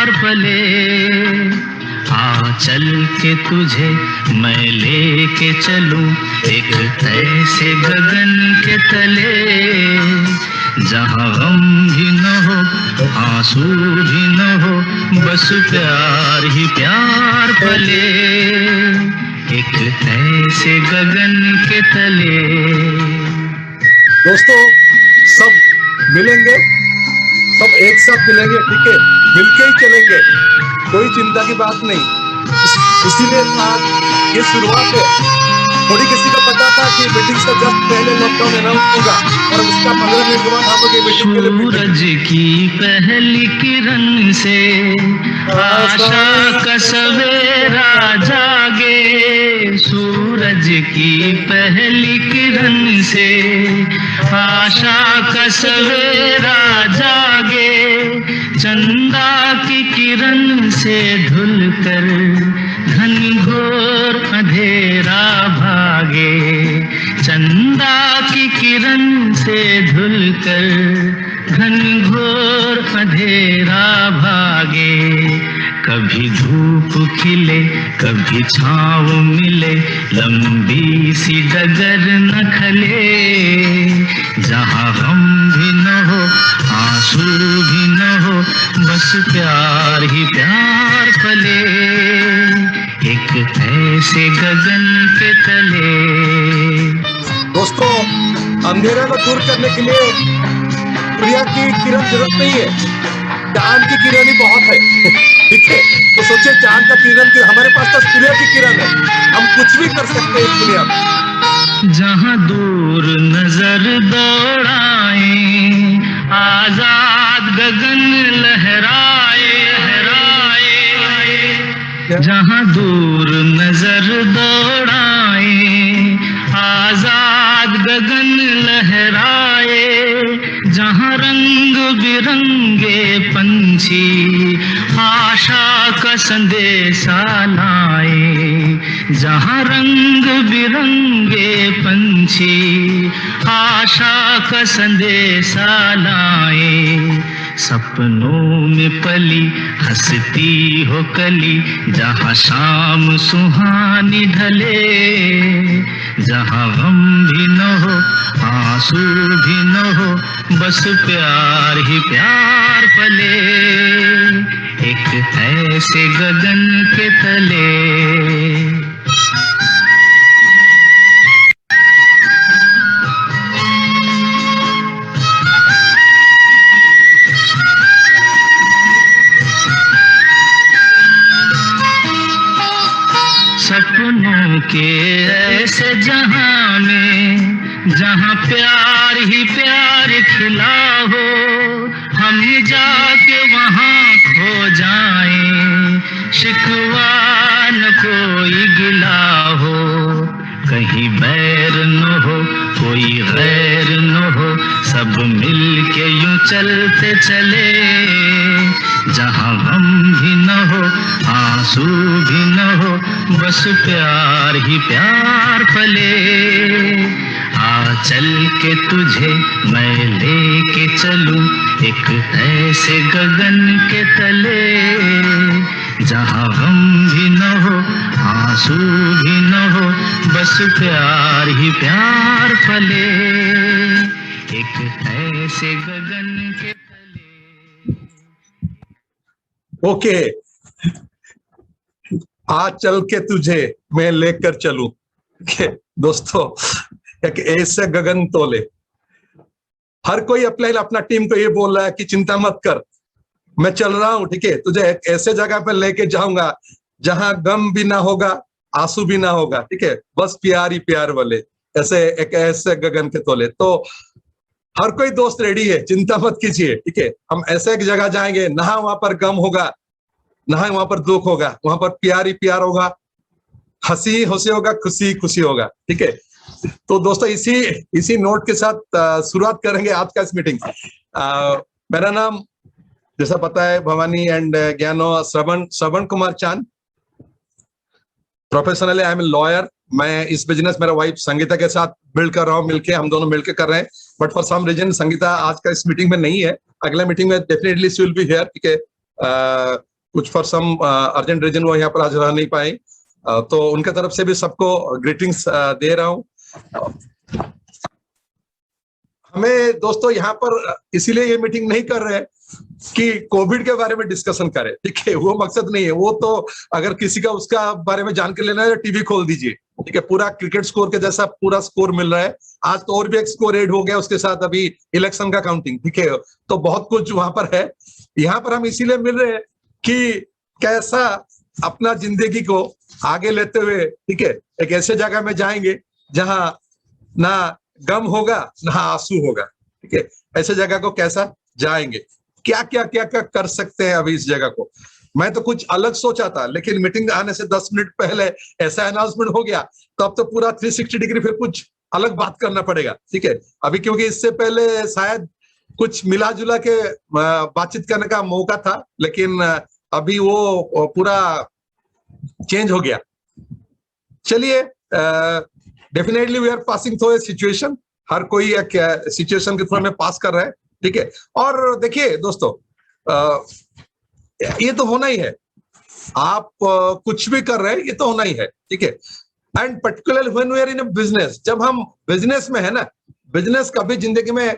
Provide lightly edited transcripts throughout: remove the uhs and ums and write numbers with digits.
प्यार पले। आ चल के तुझे मैं लेके चलूं एक ऐसे गगन के तले, जहाँ गम भी न हो आंसू भी न हो, बस प्यार ही प्यार पले, एक ऐसे गगन के तले। दोस्तों सब मिलेंगे, सब एक साथ मिलेंगे, ठीक है, मिलके ही चलेंगे, कोई चिंता की बात नहीं। इसीलिए आज ये शुरुआत है। थोड़ी किसी को पता था कि मीटिंग से जस्ट पहले लॉकडाउन अनाउंस होगा और उसका 15 मिनट के बाद हम लोग मीटिंग के लिए सूरज की पहली किरण से आशा का सवेरा जागे, सूरज की पहली किरण से आशा का सवेरा जागे, चंदा की किरण से ढुलकर घनघोर अंधेरा भागे, चंदा की किरण से ढुलकर घनघोर अंधेरा भागे। कभी धूप खिले कभी छाँव मिले, लंबी सी डगर न खले, जहाँ गम भी न हो आंसू भी न हो, बस प्यार ही प्यार पले, एक ऐसे गगन के तले। दोस्तों अंधेरे को दूर करने के लिए सूर्य की किरण जरूरत नहीं है, चांद की किरण ही बहुत है, ठीक है। तो सोचिए चांद का किरण की, हमारे पास तो सूर्य की किरण है, हम कुछ भी कर सकते हैं इस दुनिया में। जहाँ दूर नजर दौड़ाए आजाद गगन लहराए, जहाँ दूर नजर दौड़ाए आजाद गगन लहराए, जहाँ रंग बिरंगे पंछी आशा का संदेशा लाए, जहाँ रंग बिरंगे पंछी आशा का संदेशा लाए, सपनों में पली हंसती हो कली, जहाँ शाम सुहानी ढले, जहाँ गम भी न हो आंसू भी न हो, बस प्यार ही प्यार पले, एक ऐसे गगन के तले। सपनों के ऐसे जहां में जहां प्यार ही प्यार खिला हो, हम जाके वहां खो जाएं, शिकवा न कोई गिला हो, कहीं बैर न हो कोई गैर न हो, सब मिल के यूं चलते चले, जहाँ गम भी न हो आंसू भी न हो, बस प्यार ही प्यार पले। आ चल के तुझे मैं लेके चलूं एक ऐसे गगन के तले, जहाँ गम भी न हो आंसू भी न हो, बस प्यार ही प्यार पले, एक ऐसे गगन के तले। ओके, आज चल के तुझे मैं लेकर चलूं, दोस्तों एक ऐसे गगन तोले। हर कोई अपना टीम को ये बोल रहा है कि चिंता मत कर, मैं चल रहा हूं, ठीक है, तुझे एक ऐसे जगह पे लेके जाऊंगा जहां गम भी ना होगा आंसू भी ना होगा, ठीक है, बस प्यार ही प्यार वाले, ऐसे एक ऐसे गगन के तोले। तो हर कोई दोस्त रेडी है, चिंता मत कीजिए, ठीक है, हम ऐसे एक जगह जाएंगे ना वहां पर गम होगा ना वहां पर दुख होगा, वहां पर प्यार ही प्यार होगा, हंसी हंसी होगा, खुशी खुशी होगा, ठीक है। तो दोस्तों इसी नोट के साथ शुरुआत करेंगे आज का इस मीटिंग। मेरा नाम जैसा पता है Bhavani and Gyano Shravan Kumar Chand. Professionally I am a lawyer. मैं इस बिजनेस मेरा वाइफ संगीता के साथ बिल्ड कर रहा हूँ, मिलके हम दोनों मिलके कर रहे हैं, but for some reason Sangeeta आज का इस मीटिंग में नहीं है, अगले मीटिंग में definitely she will be here, ठीक है। कुछ फॉर सम अर्जेंट रीजन वो यहाँ पर हाजिर रह नहीं पाए, तो उनके तरफ से भी सबको ग्रीटिंग्स दे रहा हूँ। हमें दोस्तों यहाँ पर इसीलिए ये मीटिंग नहीं कर रहे हैं कि कोविड के बारे में डिस्कशन करें, ठीक है, वो मकसद नहीं है। वो तो अगर किसी का उसका बारे में जान के लेना है टीवी खोल दीजिए, ठीक है, पूरा क्रिकेट स्कोर के जैसा पूरा स्कोर मिल रहा है। आज तो और भी एक स्कोर ऐड हो गया उसके साथ, अभी इलेक्शन का काउंटिंग, ठीक है, तो बहुत कुछ वहां पर है। यहाँ पर हम इसीलिए मिल रहे हैं कि कैसा अपना जिंदगी को आगे लेते हुए, ठीक है, एक ऐसे जगह में जाएंगे जहां ना गम होगा ना आंसू होगा, ठीक है, ऐसे जगह को कैसा जाएंगे, क्या क्या क्या क्या कर सकते हैं अभी इस जगह को। मैं तो कुछ अलग सोचा था, लेकिन मीटिंग आने से 10 मिनट पहले ऐसा अनाउंसमेंट हो गया, तो अब तो पूरा 360 डिग्री फिर कुछ अलग बात करना पड़ेगा, ठीक है। अभी क्योंकि इससे पहले शायद कुछ मिला जुला के बातचीत करने का मौका था, लेकिन अभी वो पूरा चेंज हो गया। चलिए, definitely we are passing through a situation, हर कोई एक सिचुएशन के थ्रू में पास कर रहा है, ठीक है। और देखिए दोस्तों, ये तो होना ही है, आप कुछ भी कर रहे हैं ये तो होना ही है, ठीक है। And particularly when we are in a business, जब हम बिजनेस में है ना, बिजनेस कभी जिंदगी में,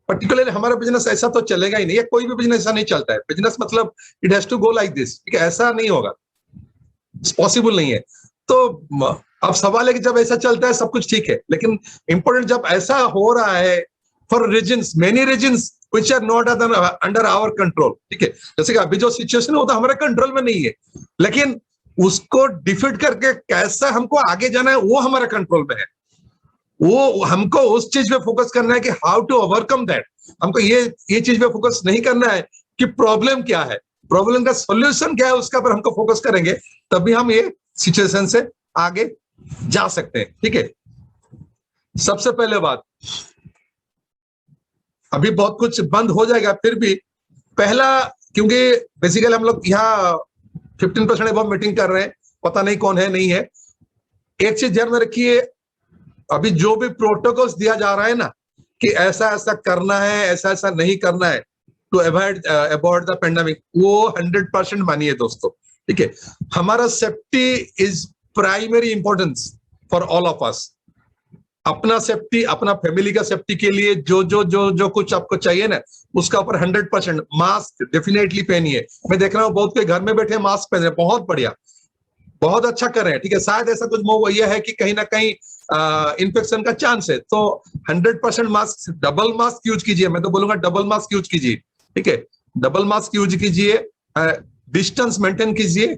पर्टिकुलरली हमारा बिजनेस ऐसा तो चलेगा ही नहीं, कोई भी बिजनेस ऐसा नहीं चलता है। बिजनेस मतलब it has to go like this, ठीक है, ऐसा नहीं होगा, पॉसिबल नहीं है। तो अब सवाल है कि जब ऐसा चलता है सब कुछ ठीक है, लेकिन इंपॉर्टेंट जब ऐसा हो रहा है for reasons, many reasons which are not under our control, ठीक है, जैसे कि अभी जो सिचुएशन है वो तो हमारे कंट्रोल में नहीं है, लेकिन उसको डिफीट करके कैसा हमको आगे जाना है वो हमारे कंट्रोल में है। वो हमको उस चीज पे फोकस करना है कि हाउ टू ओवरकम दैट। हमको ये चीज पे फोकस नहीं करना है कि प्रॉब्लम क्या है, प्रॉब्लम का सॉल्यूशन क्या है, उसका पर हमको फोकस करेंगे, तभी हम ये सिचुएशन से आगे जा सकते हैं, ठीक है। सबसे पहले बात, अभी बहुत कुछ बंद हो जाएगा, फिर भी पहला, क्योंकि बेसिकली हम लोग यहाँ 15% अब मीटिंग कर रहे हैं, पता नहीं कौन है नहीं है। एक चीज ध्यान में रखिए, अभी जो भी प्रोटोकॉल्स दिया जा रहा है ना कि ऐसा ऐसा करना है, ऐसा ऐसा नहीं करना है टू अवॉइड द पेंडेमिक, वो 100% मानिए दोस्तों, ठीक है। हमारा safety is primary importance for all of us. अपना सेफ्टी, अपना फैमिली का सेफ्टी के लिए जो जो जो जो कुछ आपको चाहिए ना, उसका ऊपर 100%। मास्क डेफिनेटली पहनिए। मैं देख रहा हूँ बहुत कोई घर में बैठे मास्क पहन रहे, बहुत बढ़िया, बहुत अच्छा कर रहे हैं, ठीक है। शायद ऐसा कुछ यह है कि कहीं ना कहीं इन्फेक्शन का चांस है, तो 100% मास्क, डबल मास्क यूज कीजिए, मैं तो बोलूंगा डबल मास्क यूज कीजिए, ठीक है, डबल मास्क यूज कीजिए, डिस्टेंस मेंटेन कीजिए,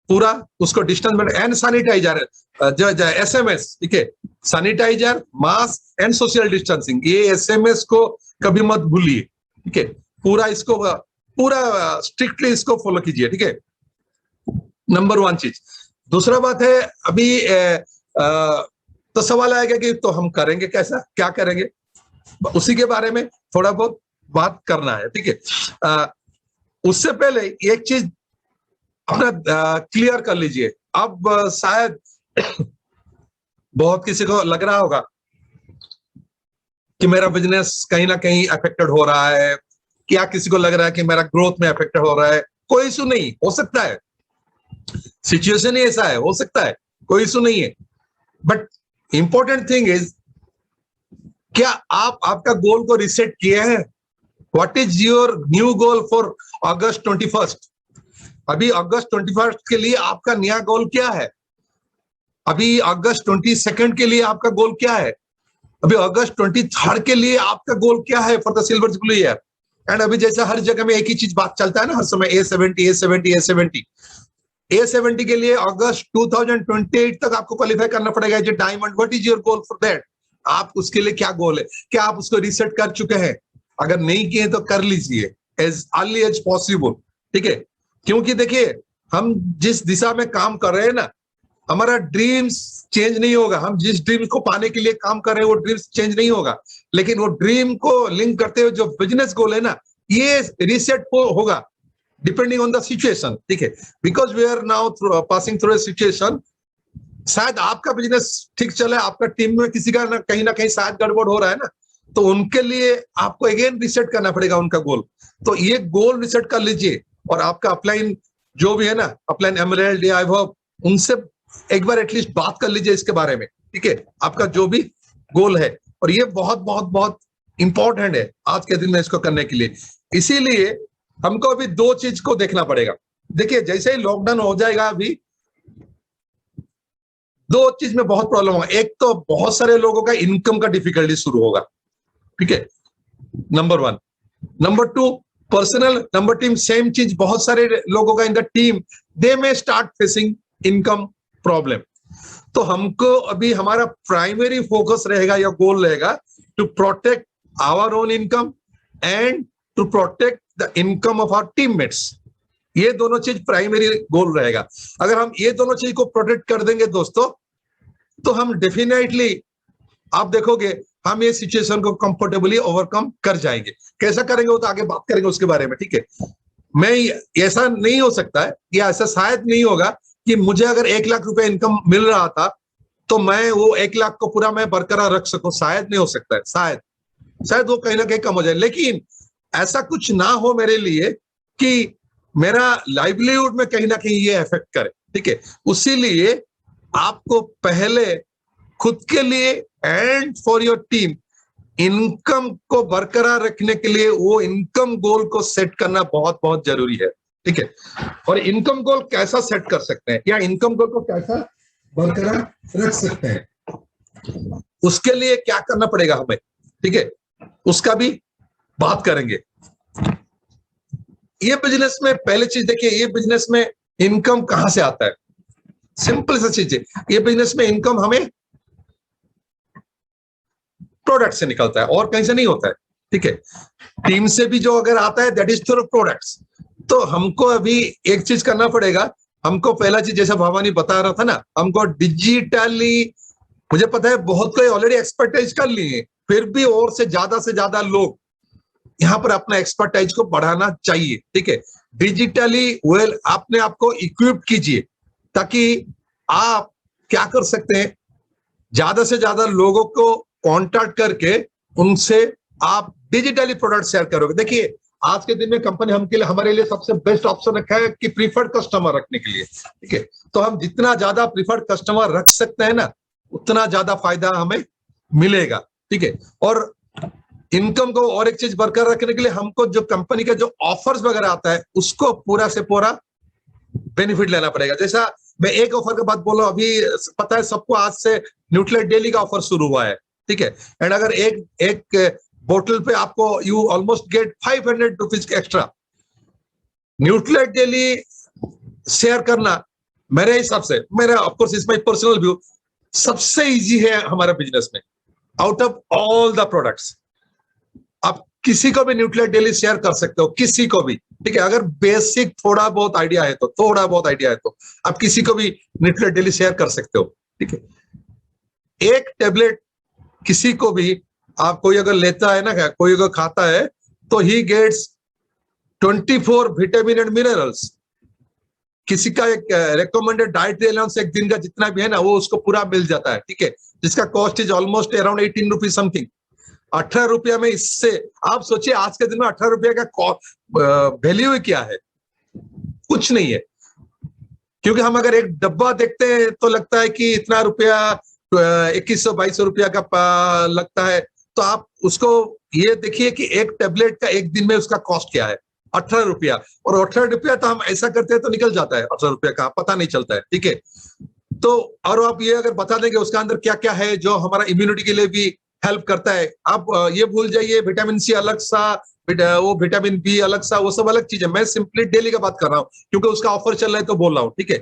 पूरा उसको distance maintain, and sanitiser, SMS, ठीक है, sanitiser, mask and social distancing, ये SMS को कभी मत भूलिए, ठीक है। पूरा इसको पूरा स्ट्रिक्टली इसको फॉलो कीजिए, ठीक है, नंबर 1 चीज। दूसरा बात है, अभी तो सवाल आएगा कि तो हम करेंगे कैसा, क्या करेंगे, उसी के बारे में थोड़ा बहुत बात करना है, ठीक है। उससे पहले एक चीज अपना क्लियर कर लीजिए। अब शायद बहुत किसी को लग रहा होगा कि मेरा बिजनेस कहीं ना कहीं अफेक्टेड हो रहा है, क्या किसी को लग रहा है कि मेरा ग्रोथ में अफेक्टेड हो रहा है। कोई इशू नहीं, हो सकता है सिचुएशन ही ऐसा है, हो सकता है, कोई इशू नहीं है, बट इंपॉर्टेंट थिंग इज, क्या आप आपका गोल को रिसेट किए हैं? What is your new goal for August 21? अभी अगस्त 21 के लिए आपका नया गोल क्या है? अभी अगस्त 22 के लिए आपका गोल क्या है? अभी अगस्त 23 के लिए आपका गोल क्या है for the silver jubilee year? And अभी जैसा हर जगह में एक ही चीज बात चलता है ना हर समय, A70 के लिए अगस्त 2028 तक आपको क्वालिफाई करना पड़ेगा as a diamond. What is your goal for that? आप उसके लिए क्या गोल है? क्या आप उसको रिसेट कर चुके हैं? अगर नहीं किए तो कर लीजिए एज अर्ली एज पॉसिबल, ठीक है। क्योंकि देखिए, हम जिस दिशा में काम कर रहे हैं ना, हमारा ड्रीम्स चेंज नहीं होगा। हम जिस ड्रीम को पाने के लिए काम कर रहे हैं वो ड्रीम्स चेंज नहीं होगा, लेकिन वो ड्रीम को लिंक करते हुए जो बिजनेस गोल है ना, ये रिसेट होगा डिपेंडिंग ऑन द सिचुएशन, ठीक है। Because we are now passing through a situation, शायद आपका बिजनेस ठीक चले, आपका टीम में किसी का ना कहीं शायद गड़बड़ हो रहा है ना, तो उनके लिए आपको अगेन रिसेट करना पड़ेगा उनका गोल। तो ये गोल रिसेट कर लीजिए, और आपका अपलाइन जो भी है ना, अपलाइन एमराल्ड या आईवॉब, उनसे एक बार एटलीस्ट बात कर लीजिए इसके बारे में, ठीक है, आपका जो भी गोल है। और ये बहुत बहुत बहुत इंपॉर्टेंट है आज के दिन में इसको करने के लिए। इसीलिए हमको अभी दो चीज को देखना पड़ेगा। देखिए जैसे ही लॉकडाउन हो जाएगा, अभी दो चीज में बहुत प्रॉब्लम होगा। एक तो बहुत सारे लोगों का इनकम का डिफिकल्टी शुरू होगा, ठीक है, number one. Number two, personal, number team, same चीज, बहुत सारे लोगों का इन द टीम दे में स्टार्ट फेसिंग इनकम प्रॉब्लम। तो हमको अभी हमारा प्राइमरी फोकस रहेगा या गोल रहेगा to protect our own income and to protect the income of our teammates. ये दोनों चीज प्राइमरी गोल रहेगा। अगर हम ये दोनों चीज को प्रोटेक्ट कर देंगे दोस्तों, तो हम डेफिनेटली, आप देखोगे, हम ये सिचुएशन को कंफर्टेबली ओवरकम कर जाएंगे। कैसा करेंगे वो तो आगे बात करेंगे उसके बारे में, ठीक है। मैं, ऐसा नहीं हो सकता है या ऐसा शायद नहीं होगा कि मुझे अगर 1 लाख रुपए इनकम मिल रहा था तो मैं वो 1 लाख को पूरा मैं बरकरार रख सकूं, शायद नहीं हो सकता है, शायद वो कहीं ना कहीं कम हो जाए। लेकिन ऐसा कुछ ना हो मेरे लिए कि मेरा लाइवलीहुड में कहीं ना कहीं ये इफेक्ट करे, ठीक है। उसीलिए आपको पहले खुद के लिए and for your team income को बरकरार रखने के लिए वो इनकम गोल को सेट करना बहुत बहुत जरूरी है, ठीक है। और इनकम गोल कैसा सेट कर सकते हैं या इनकम गोल को कैसा बरकरार रख सकते हैं, उसके लिए क्या करना पड़ेगा हमें, ठीक है, उसका भी बात करेंगे। ये बिजनेस में पहले चीज देखिए, ये बिजनेस में इनकम कहां से आता है? सिंपल सा चीज है, ये बिजनेस में इनकम हमें प्रोडक्ट से निकलता है और कहीं से नहीं होता है, ठीक है। टीम से भी जो अगर आता है दैट इज थ्रू प्रोडक्ट्स। तो हमको अभी एक चीज करना पड़ेगा। हमको पहला चीज, जैसा भवानी बता रहा था ना, हमको डिजिटली, मुझे पता है बहुत कोई ऑलरेडी एक्सपर्टाइज कर लिए, फिर भी और से ज्यादा लोग यहाँ पर अपना एक्सपर्टाइज को बढ़ाना चाहिए, ठीक है। डिजिटली वेल अपने आप को इक्विप कीजिए, ताकि आप क्या कर सकते हैं, ज्यादा से ज्यादा लोगों को कांटेक्ट करके उनसे आप डिजिटली प्रोडक्ट शेयर करोगे। देखिए आज के दिन में कंपनी हमारे लिए सबसे बेस्ट ऑप्शन रखा है कि प्रीफर्ड कस्टमर रखने के लिए, ठीक है। तो हम जितना ज्यादा प्रीफर्ड कस्टमर रख सकते हैं ना, उतना ज्यादा फायदा हमें मिलेगा, ठीक है। और इनकम को और एक चीज बरकरार रखने के लिए हमको जो कंपनी का जो ऑफर्स वगैरह आता है उसको पूरा से पूरा बेनिफिट लेना पड़ेगा। जैसा मैं एक ऑफर की बात बोल रहा हूं, अभी पता है सबको, आज से न्यूट्रीलाइट डेली का ऑफर शुरू हुआ है, ठीक है। एंड अगर एक बोतल पे आपको you almost get 500 rupees extra. Nutrilite daily share करना मेरे हिसाब से, मेरा of course is my personal view, सबसे इजी है हमारा बिजनेस में out of all the products. आप किसी को भी न्यूट्रीलाइट डेली शेयर कर सकते हो, किसी को भी, ठीक है। अगर बेसिक थोड़ा बहुत आइडिया है तो आप किसी को भी न्यूट्रीलाइट डेली शेयर कर सकते हो, ठीक है। एक टेबलेट किसी को भी, आप कोई अगर लेता है ना, कोई अगर खाता है तो he gets 24 vitamin and minerals. किसी का एक रिकमेंडेड डाइटरी अलाउंस एक दिन का जितना भी है ना, वो उसको पूरा मिल जाता है, ठीक है, जिसका cost is almost around 18 rupees something. 18 रुपया में इससे आप सोचिए आज के दिन में 18 रुपया का वैल्यू क्या है? कुछ नहीं है। क्योंकि हम अगर एक डब्बा देखते हैं तो लगता है कि इतना रुपया 2100-2200 रुपया का लगता है। तो आप उसको ये देखिए कि एक टेबलेट का एक दिन में उसका कॉस्ट क्या है, 18 रुपया। और 18 रुपया तो हम ऐसा करते हैं तो निकल जाता है 18 रुपया का, पता नहीं चलता है, ठीक है। तो और आप ये अगर बता देंगे उसका अंदर क्या क्या है जो हमारा इम्यूनिटी के लिए भी हेल्प करता है। आप ये भूल जाइए विटामिन सी अलग सा, वो विटामिन बी अलग सा, वो सब अलग चीज है। मैं सिंपली डेली का बात कर रहा हूं क्योंकि उसका ऑफर चल रहा है तो बोल रहा हूं, ठीक है।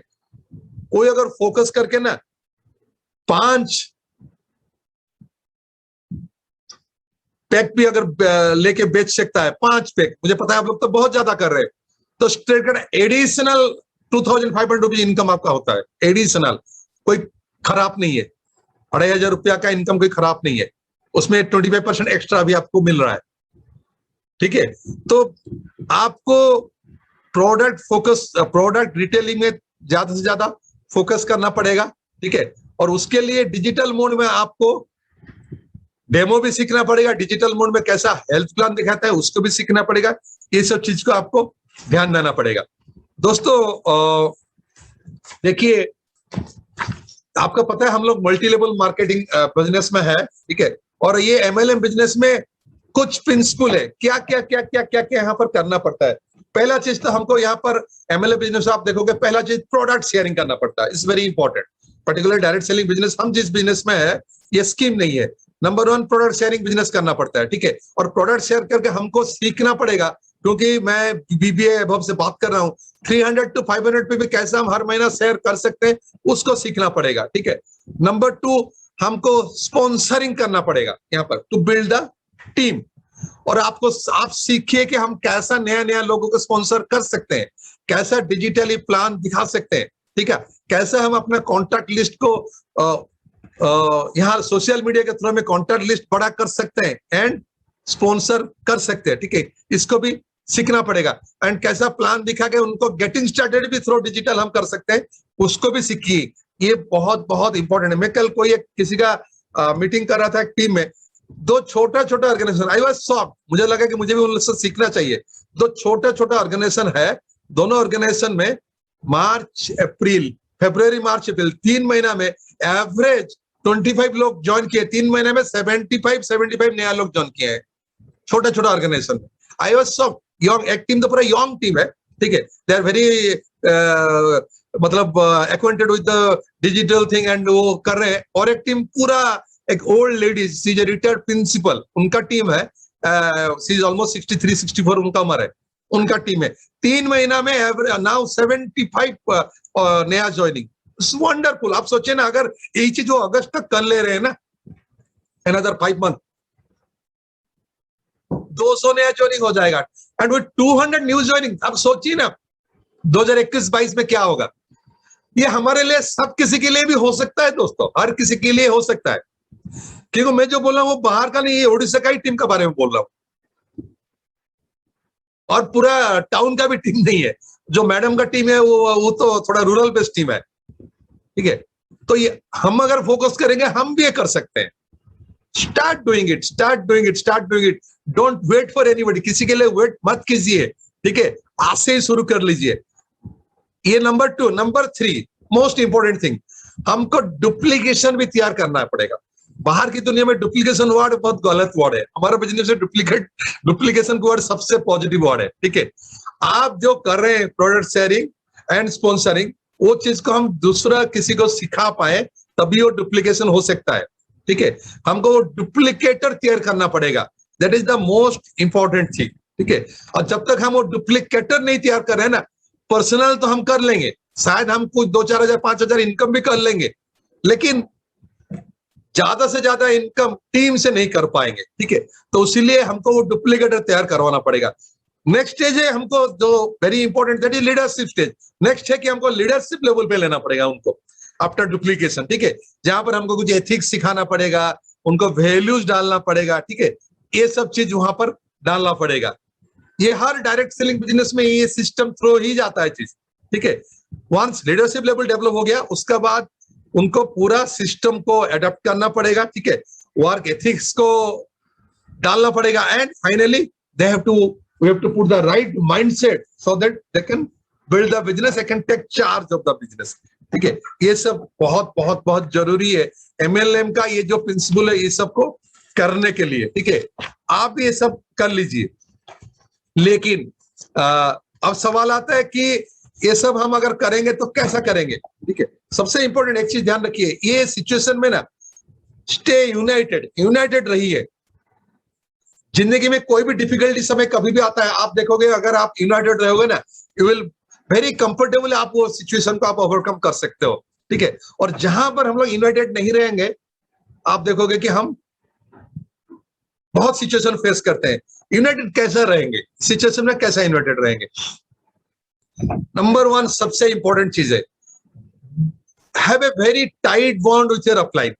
कोई अगर फोकस करके ना 5 पैक भी अगर लेके बेच सकता है, 5 पैक, मुझे पता है आप लोग तो बहुत ज्यादा कर रहे हैं, तो straight cut additional 2500 rupees income आपका होता है। एडिशनल कोई खराब नहीं है, 2500 रुपया का इनकम कोई खराब नहीं है, उसमें 25% एक्स्ट्रा भी आपको मिल रहा है, ठीक है। तो आपको प्रोडक्ट रिटेलिंग में ज्यादा से ज्यादा फोकस करना पड़ेगा, ठीक है। और उसके लिए डिजिटल मोड में आपको डेमो भी सीखना पड़ेगा, डिजिटल मोड में कैसा हेल्थ प्लान दिखाता है उसको भी सीखना पड़ेगा। ये सब चीज को आपको ध्यान देना पड़ेगा। दोस्तों देखिए, आपका पता है हम लोग मल्टी लेवल मार्केटिंग बिजनेस में है, ठीक है, और ये एमएलएम बिजनेस में कुछ प्रिंसिपल है, क्या क्या क्या क्या क्या क्या यहाँ पर करना पड़ता है। पहला चीज तो हमको यहाँ पर एमएलएम बिजनेस आप देखोगे, पहला चीज प्रोडक्ट शेयरिंग करना पड़ता है, it's very important. Particular direct selling business, हम जिस बिजनेस में है ये स्कीम नहीं है। नंबर 1 प्रोडक्ट शेयरिंग बिजनेस करना पड़ता है, ठीक है, और प्रोडक्ट शेयर करके हमको सीखना पड़ेगा, क्योंकि मैं बीबीए अनुभव से बात कर रहा हूँ, 300 to 500 पे भी कैसे हम हर महीना शेयर कर सकते हैं उसको सीखना पड़ेगा, ठीक है। नंबर 2 हमको स्पॉन्सरिंग करना पड़ेगा यहाँ पर टू बिल्ड द टीम, और आप सीखिए कि हम कैसा नया नया लोगों को स्पॉन्सर कर सकते हैं, कैसा डिजिटली प्लान दिखा सकते हैं, ठीक है, कैसे हम अपना कॉन्टैक्ट लिस्ट को यहाँ सोशल मीडिया के थ्रू में कॉन्टैक्ट लिस्ट बड़ा कर सकते हैं एंड स्पॉन्सर कर सकते हैं, ठीक है, इसको भी सीखना पड़ेगा। एंड कैसा प्लान दिखा के उनको गेटिंग स्टार्टेड भी थ्रू डिजिटल हम कर सकते हैं, उसको भी सीखिए, ये बहुत बहुत इंपॉर्टेंट है। मैं कल कोई किसी का मीटिंग कर रहा था एक टीम में, 2 छोटा छोटा ऑर्गेनाइजेशन, आई वाज शॉक्ड, मुझे लगा कि मुझे भी उनसे सीखना चाहिए। 2 छोटा छोटा ऑर्गेनाइजेशन है, दोनों ऑर्गेनाइजेशन में मार्च अप्रैल फरवरी मार्च अप्रैल 3 महीना में एवरेज 25 लोग ज्वाइन किए, 3 महीने में 75 नया लोग ज्वाइन किए हैं, छोटा छोटा ऑर्गेनाइजेशन में। आई वाज शॉक्ड, यंग, एक टीम तो पूरा यंग टीम है, ठीक है, दे आर वेरी मतलब acquainted with the digital thing and वो कर रहे हैं। और एक टीम पूरा एक old ladies, she is a retired principal, उनका टीम है, सी इज ऑलमोस्ट 63-64 उनका उम्र है, उनका टीम है। 3 महीना में नाउ 75 नया ज्वाइनिंग, वंडरफुल। आप सोचिए ना, अगर यही चीज वो अगस्त तक कर ले रहे हैं ना, अनदर 5 मंथ 200 नया ज्वाइनिंग हो जाएगा, एंड विद 200 न्यू ज्वाइनिंग। आप सोचिए ना 2021-22 में क्या होगा। ये हमारे लिए, सब किसी के लिए भी हो सकता है दोस्तों, हर किसी के लिए हो सकता है, क्योंकि मैं जो बोल रहा हूं वो बाहर का नहीं, ये ओडिशा का ही टीम के बारे में बोल रहा हूं, और पूरा टाउन का भी टीम नहीं है। जो मैडम का टीम है वो तो थोड़ा रूरल बेस्ड टीम है, ठीक है। तो ये हम अगर फोकस करेंगे हम भी ये कर सकते हैं। Start doing it, start doing it, start doing it, don't wait for anybody, किसी के लिए वेट मत कीजिए, ठीक है, आज से ही शुरू कर लीजिए। ये number 2। Number 3 most important thing, हमको डुप्लीकेशन भी तैयार करना पड़ेगा। बाहर की दुनिया में डुप्लीकेशन वर्ड बहुत गलत वर्ड है, हमारा बिजनेस में डुप्लीकेशन का वर्ड सबसे पॉजिटिव वर्ड है, ठीक है। आप जो कर रहे हैं प्रोडक्ट शेयरिंग एंड स्पॉन्सरिंग, वो चीज को हम दूसरा किसी को सिखा पाए तभी वो डुप्लीकेशन हो सकता है, ठीक है। हमको वो डुप्लीकेटर तैयार करना पड़ेगा, that is the most important thing, ठीक है। और जब तक हम वो डुप्लीकेटर नहीं तैयार कर रहे हैं ना, पर्सनल तो हम कर लेंगे, शायद हम कुछ 2-4 हजार 5 हजार इनकम भी कर लेंगे, लेकिन ज्यादा से ज्यादा इनकम टीम से नहीं कर पाएंगे, ठीक है। तो इसीलिए हमको वो डुप्लीकेटर तैयार करवाना पड़ेगा। नेक्स्ट स्टेज है हमको जो very important, that is leadership stage. Next है कि हमको लीडरशिप लेवल पे लेना पड़ेगा उनको आफ्टर डुप्लीकेशन, ठीक है, जहां पर हमको कुछ एथिक्स सिखाना पड़ेगा, उनको वैल्यूज डालना पड़ेगा, ठीक है, ये सब चीज वहां पर डालना पड़ेगा। ये हर डायरेक्ट सेलिंग बिजनेस में ये सिस्टम थ्रू ही जाता है चीज, ठीक है। वंस लीडरशिप लेवल डेवलप हो गया, उसके बाद उनको पूरा सिस्टम को अडॉप्ट करना पड़ेगा, ठीक है, वर्क एथिक्स को डालना पड़ेगा, and finally they have to put the right mindset so that they can build the business, they can take charge of the business, ठीक है। ये सब बहुत बहुत बहुत जरूरी है एमएलएम का, ये जो प्रिंसिपल है ये सबको करने के लिए, ठीक है। आप ये सब कर लीजिए, लेकिन अब सवाल आता है कि ये सब हम अगर करेंगे तो कैसा करेंगे, ठीक है। सबसे इंपॉर्टेंट एक चीज ध्यान रखिए, ये सिचुएशन में ना स्टे यूनाइटेड रहिए। जिंदगी में कोई भी डिफिकल्टी समय कभी भी आता है, आप देखोगे अगर आप यूनाइटेड रहोगे ना, यू विल वेरी कंफर्टेबल, आप वो सिचुएशन को आप ओवरकम कर सकते हो, ठीक है। और जहां पर हम लोग यूनाइटेड नहीं रहेंगे, आप देखोगे कि हम बहुत सिचुएशन फेस करते हैं। यूनाइटेड कैसा रहेंगे, सिचुएशन में कैसा यूनाइटेड रहेंगे। नंबर 1 सबसे इंपॉर्टेंट चीज है, have a very tight bond with your upline.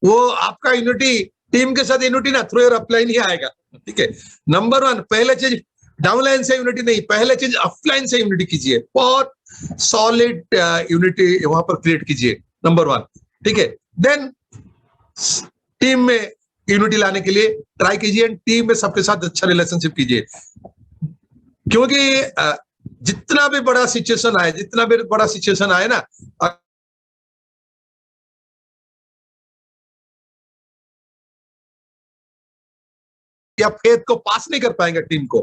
वो आपका यूनिटी टीम के साथ यूनिटी ना थ्रू योर अपलाइन ही आएगा, ठीक है। नंबर 1 पहले चीज डाउनलाइन से यूनिटी नहीं, पहले चीज अपलाइन से यूनिटी कीजिए, बहुत सॉलिड यूनिटी वहां पर क्रिएट कीजिए, नंबर 1, ठीक है। देन टीम में यूनिटी लाने के लिए ट्राई कीजिए, टीम में सबके साथ अच्छा रिलेशनशिप कीजिए। क्योंकि जितना भी बड़ा सिचुएशन आए, जितना भी बड़ा सिचुएशन आए ना, या फेथ को पास नहीं कर पाएंगे टीम को,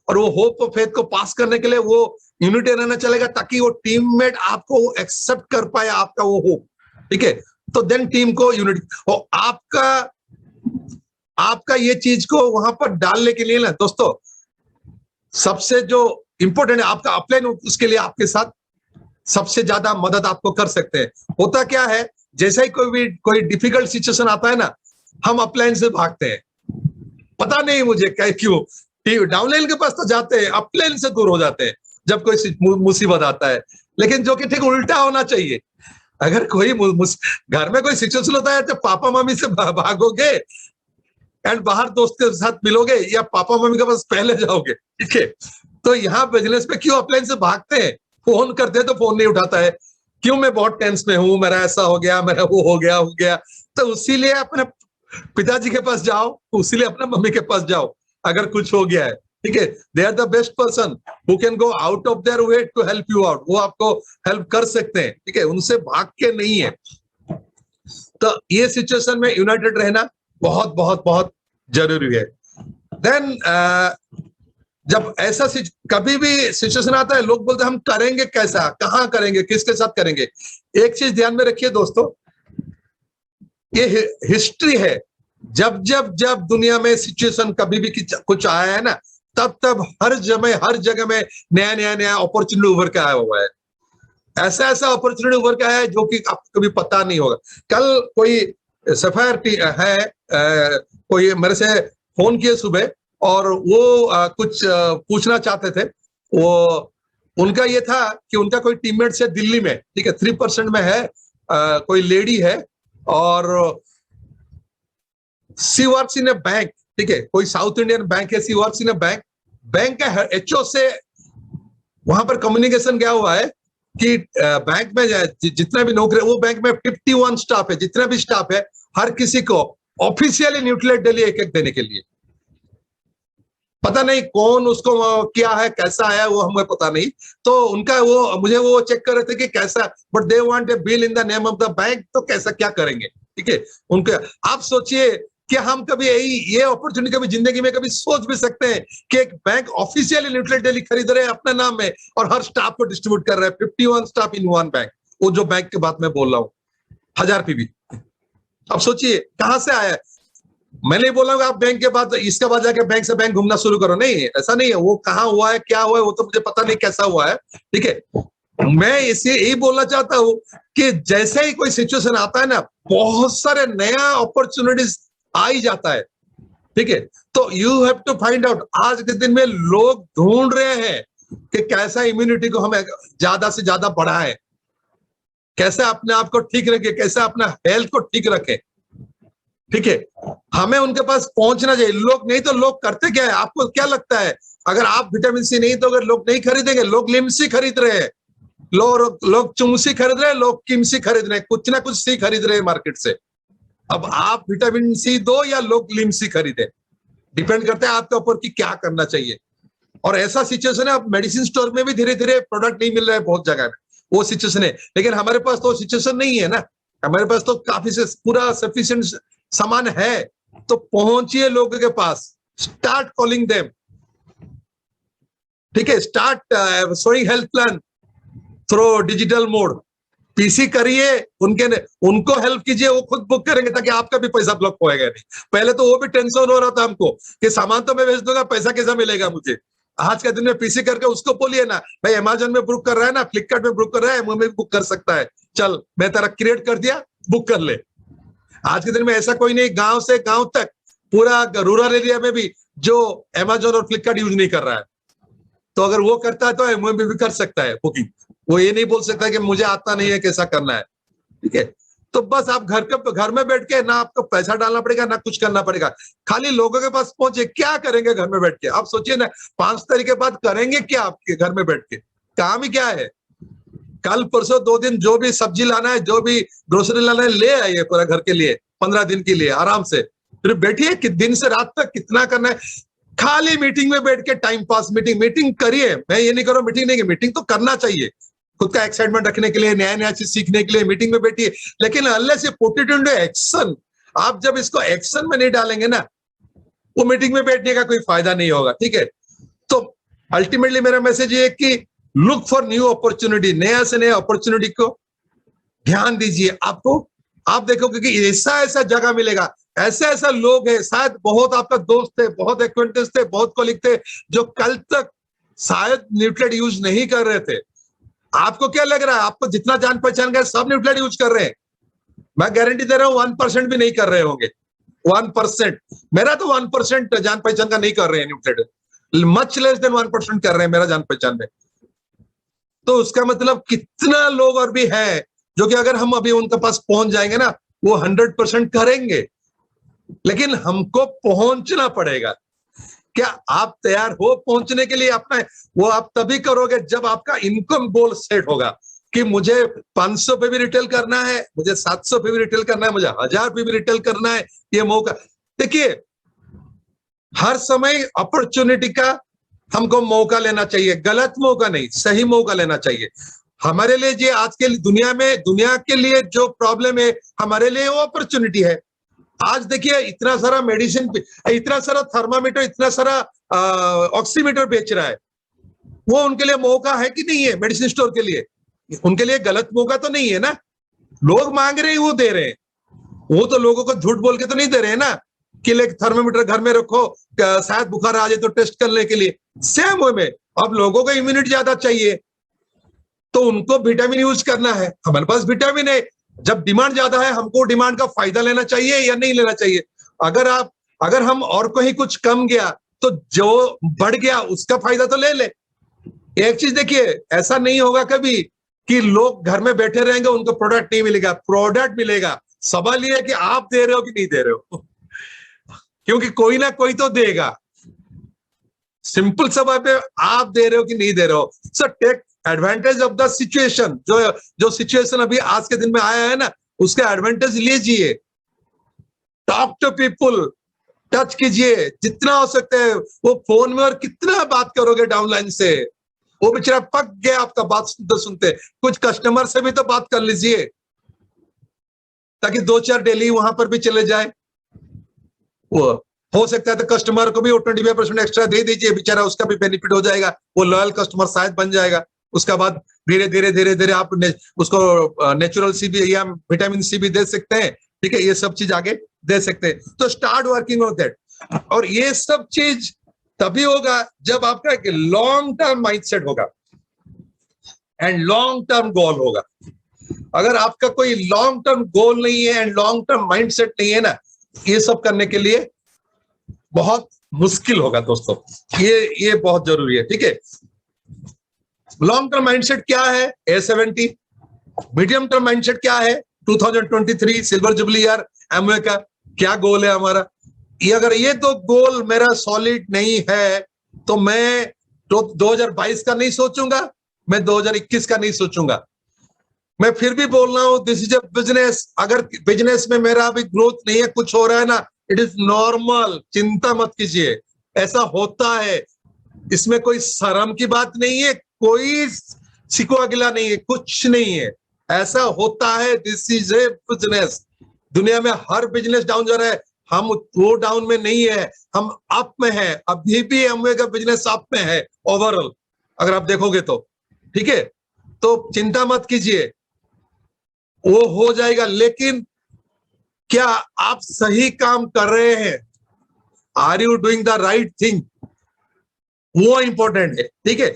और वो होप और फेथ को पास करने के लिए वो यूनिटी रहना चलेगा, ताकि वो टीममेट आपको एक्सेप्ट कर पाए आपका वो होप, ठीक है। तो देन टीम को यूनिटी, और आपका ये चीज को वहां पर डालने के लिए ना दोस्तों, सबसे जो इंपॉर्टेंट है आपका अपलाइन, उसके लिए आपके साथ सबसे ज्यादा मदद आपको कर सकते हैं। होता क्या है, जैसे ही कोई डिफिकल्ट सिचुएशन आता है ना, हम अपलाइन से भागते हैं, पता नहीं मुझे क्यों। डाउनलाइन के पास तो जाते हैं, अपलाइन से दूर हो जाते हैं जब कोई मुसीबत आता है। लेकिन जो कि ठीक उल्टा होना चाहिए। अगर कोई घर में कोई सिचुएशन होता है तो पापा मम्मी से भागोगे एंड बाहर दोस्त के साथ मिलोगे, या पापा मम्मी के पास पहले जाओगे, ठीक है। तो यहाँ बिजनेस में क्यों अपलाइन से भागते हैं? फोन करते हैं तो फोन नहीं उठाता है, क्यों मैं बहुत टेंस में हूं, मेरा ऐसा हो गया, मेरा वो हो गया। तो उसीलिए अपने पिताजी के पास जाओ, उसीलिए अपने मम्मी के पास जाओ अगर कुछ हो गया है, ठीक है। They are the best person who can go out of their way to help you out. वो आपको हेल्प कर सकते हैं, ठीक है, उनसे भाग के नहीं है। तो ये सिचुएशन में यूनाइटेड रहना बहुत बहुत बहुत जरूरी है। देन जब ऐसा कभी भी सिचुएशन आता है, लोग बोलते हैं हम करेंगे कैसा, कहां करेंगे, किसके साथ करेंगे। एक चीज ध्यान में रखिए दोस्तों, ये हिस्ट्री है। जब दुनिया में सिचुएशन कभी भी कुछ आया है ना, तब हर जगह में नया अपॉर्चुनिटी उभर के आया हुआ है। ऐसा अपॉर्चुनिटी उभर के आया है जो कि आपको कभी पता नहीं होगा। कल कोई सफायर है, कोई मेरे से फोन किए सुबह, और वो कुछ पूछना चाहते थे। वो उनका ये था कि उनका कोई टीममेट से दिल्ली में, ठीक है, 3% में है, कोई लेडी है, और सी वर्क्स इन ए बैंक, ठीक है, कोई साउथ इंडियन बैंक है, सी वर्क्स इन ए बैंक का एचओ से वहां पर कम्युनिकेशन गया हुआ है कि बैंक में जितना भी नौकरी, वो बैंक में 51 स्टाफ है, जितना भी स्टाफ है, हर किसी को ऑफिशियली न्यूट्रल डेली एक देने के लिए। पता नहीं कौन उसको क्या है, कैसा आया, वो हमें पता नहीं। तो उनका वो मुझे वो चेक कर रहे थे कि कैसा, but they want a bill in the name of the bank, तो कैसा क्या करेंगे, ठीक है। उनके आप सोचिए कि हम कभी ये अपॉर्चुनिटी कभी जिंदगी में कभी सोच भी सकते हैं कि एक बैंक ऑफिशियली न्यूट्रल डेली खरीद रहे हैं अपने नाम में, और हर स्टाफ को डिस्ट्रीब्यूट कर रहे हैं, 51 स्टाफ इन वन बैंक। वो जो बैंक की बात मैं बोल रहा हूँ, 1000 पीबी। अब सोचिए कहां से आया है। मैं नहीं बोल रहा हूँ आप बैंक के बाद इसके बाद जाके बैंक से बैंक घूमना शुरू करो, नहीं, ऐसा नहीं है। वो कहाँ हुआ है, क्या हुआ है, वो तो मुझे पता नहीं कैसा हुआ है, ठीक है। मैं इसे यही बोलना चाहता हूँ कि जैसे ही कोई सिचुएशन आता है ना, बहुत सारे नया अपॉर्चुनिटीज आ ही जाता है, ठीक है। तो you have to find out. आज के दिन में लोग ढूंढ रहे हैं कि कैसा इम्यूनिटी को हम ज्यादा से ज्यादा बढ़ाएं, कैसे अपने आप को ठीक रखें, कैसे अपना हेल्थ को ठीक रखें, ठीक है। हमें उनके पास पहुंचना चाहिए। लोग नहीं तो लोग करते क्या है, आपको क्या लगता है, अगर आप विटामिन सी नहीं, तो अगर लोग नहीं खरीदेंगे, लोग लिमसी खरीद रहे हैं, लोग चुमसी खरीद रहे हैं, लोग किमसी खरीद रहे हैं, कुछ ना कुछ सी खरीद रहे हैं मार्केट से। अब आप विटामिन सी दो या लोग लिमसी खरीदे, डिपेंड करता है आपके ऊपर कि क्या करना चाहिए। और ऐसा सिचुएशन है, अब मेडिसिन स्टोर में भी धीरे धीरे प्रोडक्ट नहीं मिल रहा है बहुत जगह में, वो सिचुएशन है। लेकिन हमारे पास तो सिचुएशन नहीं है ना, हमारे पास तो काफी से पूरा सफिशिएंट सामान है। तो पहुंचिए लोगों के पास, स्टार्ट कॉलिंग देम, ठीक है। Start showing health plan through digital mode. PC करिए, उनको हेल्प कीजिए, वो खुद बुक करेंगे, ताकि आपका भी पैसा ब्लॉक होएगा नहीं। पहले तो वो भी टेंशन हो रहा था हमको कि सामान तो मैं भेज दूंगा, पैसा कैसा मिलेगा मुझे। आज के दिन में पीसी करके उसको बोलिए ना, भाई अमेजन में बुक कर रहा है ना, फ्लिपकार्ट में बुक कर रहा है, मुंह में भी बुक कर सकता है, चल मैं तेरा क्रिएट कर दिया, बुक कर ले। आज के दिन में ऐसा कोई नहीं, गांव से गांव तक पूरा रूरल एरिया में भी जो अमेजन और फ्लिपकार्ट यूज नहीं कर रहा है, तो अगर वो करता है तो मुंह में भी कर सकता है बुकिंग। वो ये नहीं बोल सकता कि मुझे आता नहीं है कैसा करना है, ठीक है। तो बस आप घर में बैठ के ना आपको पैसा डालना पड़ेगा, ना कुछ करना पड़ेगा, खाली लोगों के पास पहुंचे। क्या करेंगे घर में बैठ के, आप सोचिए ना, 5 तारीख के बाद करेंगे क्या आपके घर में बैठ के, काम ही क्या है। कल परसों 2 दिन जो भी सब्जी लाना है, जो भी ग्रोसरी लाना है, ले आइए पूरा घर के लिए, 15 दिन के लिए आराम से। फिर बैठिए कि दिन से रात तक कितना करना है। खाली मीटिंग में बैठ के टाइम पास, मीटिंग करिए, मैं ये नहीं कर रहा हूं मीटिंग नहीं, मीटिंग तो करना चाहिए खुद का एक्साइटमेंट रखने के लिए, नया नया चीज सीखने के लिए मीटिंग में बैठिए, लेकिन अनलेस ये पुट इट इनटू एक्शन, आप जब इसको एक्शन में नहीं डालेंगे ना, वो मीटिंग में बैठने का कोई फायदा नहीं होगा। ठीक है, तो अल्टीमेटली मेरा मैसेज ये है कि लुक फॉर न्यू अपॉर्चुनिटी, नया से नया अपॉर्चुनिटी को ध्यान दीजिए। आपको आप देखोगे कि ऐसा ऐसा जगह मिलेगा, ऐसे ऐसा लोग है, शायद बहुत आपका दोस्त थे, बहुत एक्वेंटेंस थे, बहुत कॉलिग थे, जो कल तक शायद न्यूट्रेट यूज नहीं कर रहे थे। आपको क्या लग रहा है, आपको जितना जान पहचान गए सब न्यूट्रेट यूज कर रहे हैं? मैं गारंटी दे रहा हूं 1% भी नहीं कर रहे होंगे। 1%, मेरा तो 1% जान पहचान का नहीं कर रहे हैं न्यूट्रेट, मच लेस देन 1% कर रहे हैं मेरा जान पहचान में। तो उसका मतलब कितना लोग और भी है जो कि अगर हम अभी उनके पास पहुंच जाएंगे ना, वो 100% करेंगे, लेकिन हमको पहुंचना पड़ेगा। क्या आप तैयार हो पहुंचने के लिए? अपना वो आप तभी करोगे जब आपका इनकम गोल सेट होगा कि मुझे 500 पे भी रिटेल करना है, मुझे 700 पे भी रिटेल करना है, मुझे 1000 पे भी रिटेल करना है। ये मौका देखिए, हर समय अपॉर्चुनिटी का हमको मौका लेना चाहिए, गलत मौका नहीं, सही मौका लेना चाहिए। हमारे लिए ये आज के दुनिया में, दुनिया के लिए जो प्रॉब्लम है, हमारे लिए वो अपॉर्चुनिटी है। आज देखिए इतना सारा मेडिसिन, इतना सारा थर्मामीटर, इतना सारा ऑक्सीमीटर बेच रहा है, वो उनके लिए मौका है कि नहीं है? मेडिसिन स्टोर के लिए उनके लिए गलत मौका तो नहीं है ना। लोग मांग रहे हैं, वो दे रहे हैं। वो तो लोगों को झूठ बोल के तो नहीं दे रहे हैं ना कि ले थर्मामीटर घर में रखो, शायद बुखार आ जाए तो टेस्ट करने के लिए। सेम वे में अब लोगों को इम्यूनिटी ज्यादा चाहिए, तो उनको विटामिन यूज करना है। हमारे पास विटामिन है, जब डिमांड ज्यादा है, हमको डिमांड का फायदा लेना चाहिए या नहीं लेना चाहिए? अगर हम और कहीं कुछ कम गया तो जो बढ़ गया उसका फायदा तो ले ले। एक चीज देखिए, ऐसा नहीं होगा कभी कि लोग घर में बैठे रहेंगे, उनको प्रोडक्ट नहीं मिलेगा, प्रोडक्ट मिलेगा। सवाल ये है कि आप दे रहे हो कि नहीं दे रहे हो, क्योंकि कोई ना कोई तो देगा। सिंपल सवाल पे आप दे रहे हो कि नहीं दे रहे हो। So take advantage of the situation, जो सिचुएशन अभी आज के दिन में आया है ना, उसका एडवांटेज लीजिए। टॉक टू पीपुल, टच कीजिए जितना हो सकता है। वो फोन में और कितना बात करोगे डाउनलाइन से, वो बेचारा पक गया आपका बात सुनते सुनते। कुछ कस्टमर से भी तो बात कर लीजिए, ताकि 2-4 डेली वहां पर भी चले जाए। वो हो सकता है तो कस्टमर को भी 25% एक्स्ट्रा दे दीजिए, बेचारा उसका भी बेनिफिट हो जाएगा, वो लॉयल कस्टमर शायद बन जाएगा। उसका बाद धीरे धीरे आप उसको नेचुरल सी भी या विटामिन सी भी दे सकते हैं। ठीक है, ये सब चीज आगे दे सकते हैं। तो स्टार्ट वर्किंग ऑन दैट। और ये सब चीज तभी होगा जब आपका एक लॉन्ग टर्म माइंडसेट होगा एंड लॉन्ग टर्म गोल होगा। अगर आपका कोई लॉन्ग टर्म गोल नहीं है एंड लॉन्ग टर्म माइंडसेट नहीं है ना, ये सब करने के लिए बहुत मुश्किल होगा दोस्तों। ये बहुत जरूरी है। ठीक है, लॉन्ग टर्म माइंडसेट क्या है? A70। मीडियम टर्म माइंडसेट क्या है? 2023 सिल्वर जुबली ईयर एमवे का क्या गोल है हमारा? ये अगर ये तो गोल मेरा सॉलिड नहीं है तो मैं तो 2022 का नहीं सोचूंगा, मैं 2021 का नहीं सोचूंगा। मैं फिर भी बोल रहा हूं, दिस इज अ बिजनेस। अगर बिजनेस में मेरा अभी ग्रोथ नहीं है, कुछ हो रहा है ना, इट इज नॉर्मल, चिंता मत कीजिए, ऐसा होता है। इसमें कोई शर्म की बात नहीं है, कोई सिकवा गिला नहीं है, कुछ नहीं है, ऐसा होता है। This is a business. दुनिया में हर बिजनेस डाउन जा रहा है, हम वो डाउन में नहीं है, हम अप में है। अभी भी एमवे का बिजनेस अप में है ओवरऑल, अगर आप देखोगे तो। ठीक है, तो चिंता मत कीजिए, वो हो जाएगा। लेकिन क्या आप सही काम कर रहे हैं? Are you doing the right thing? वो इंपॉर्टेंट है। ठीक है,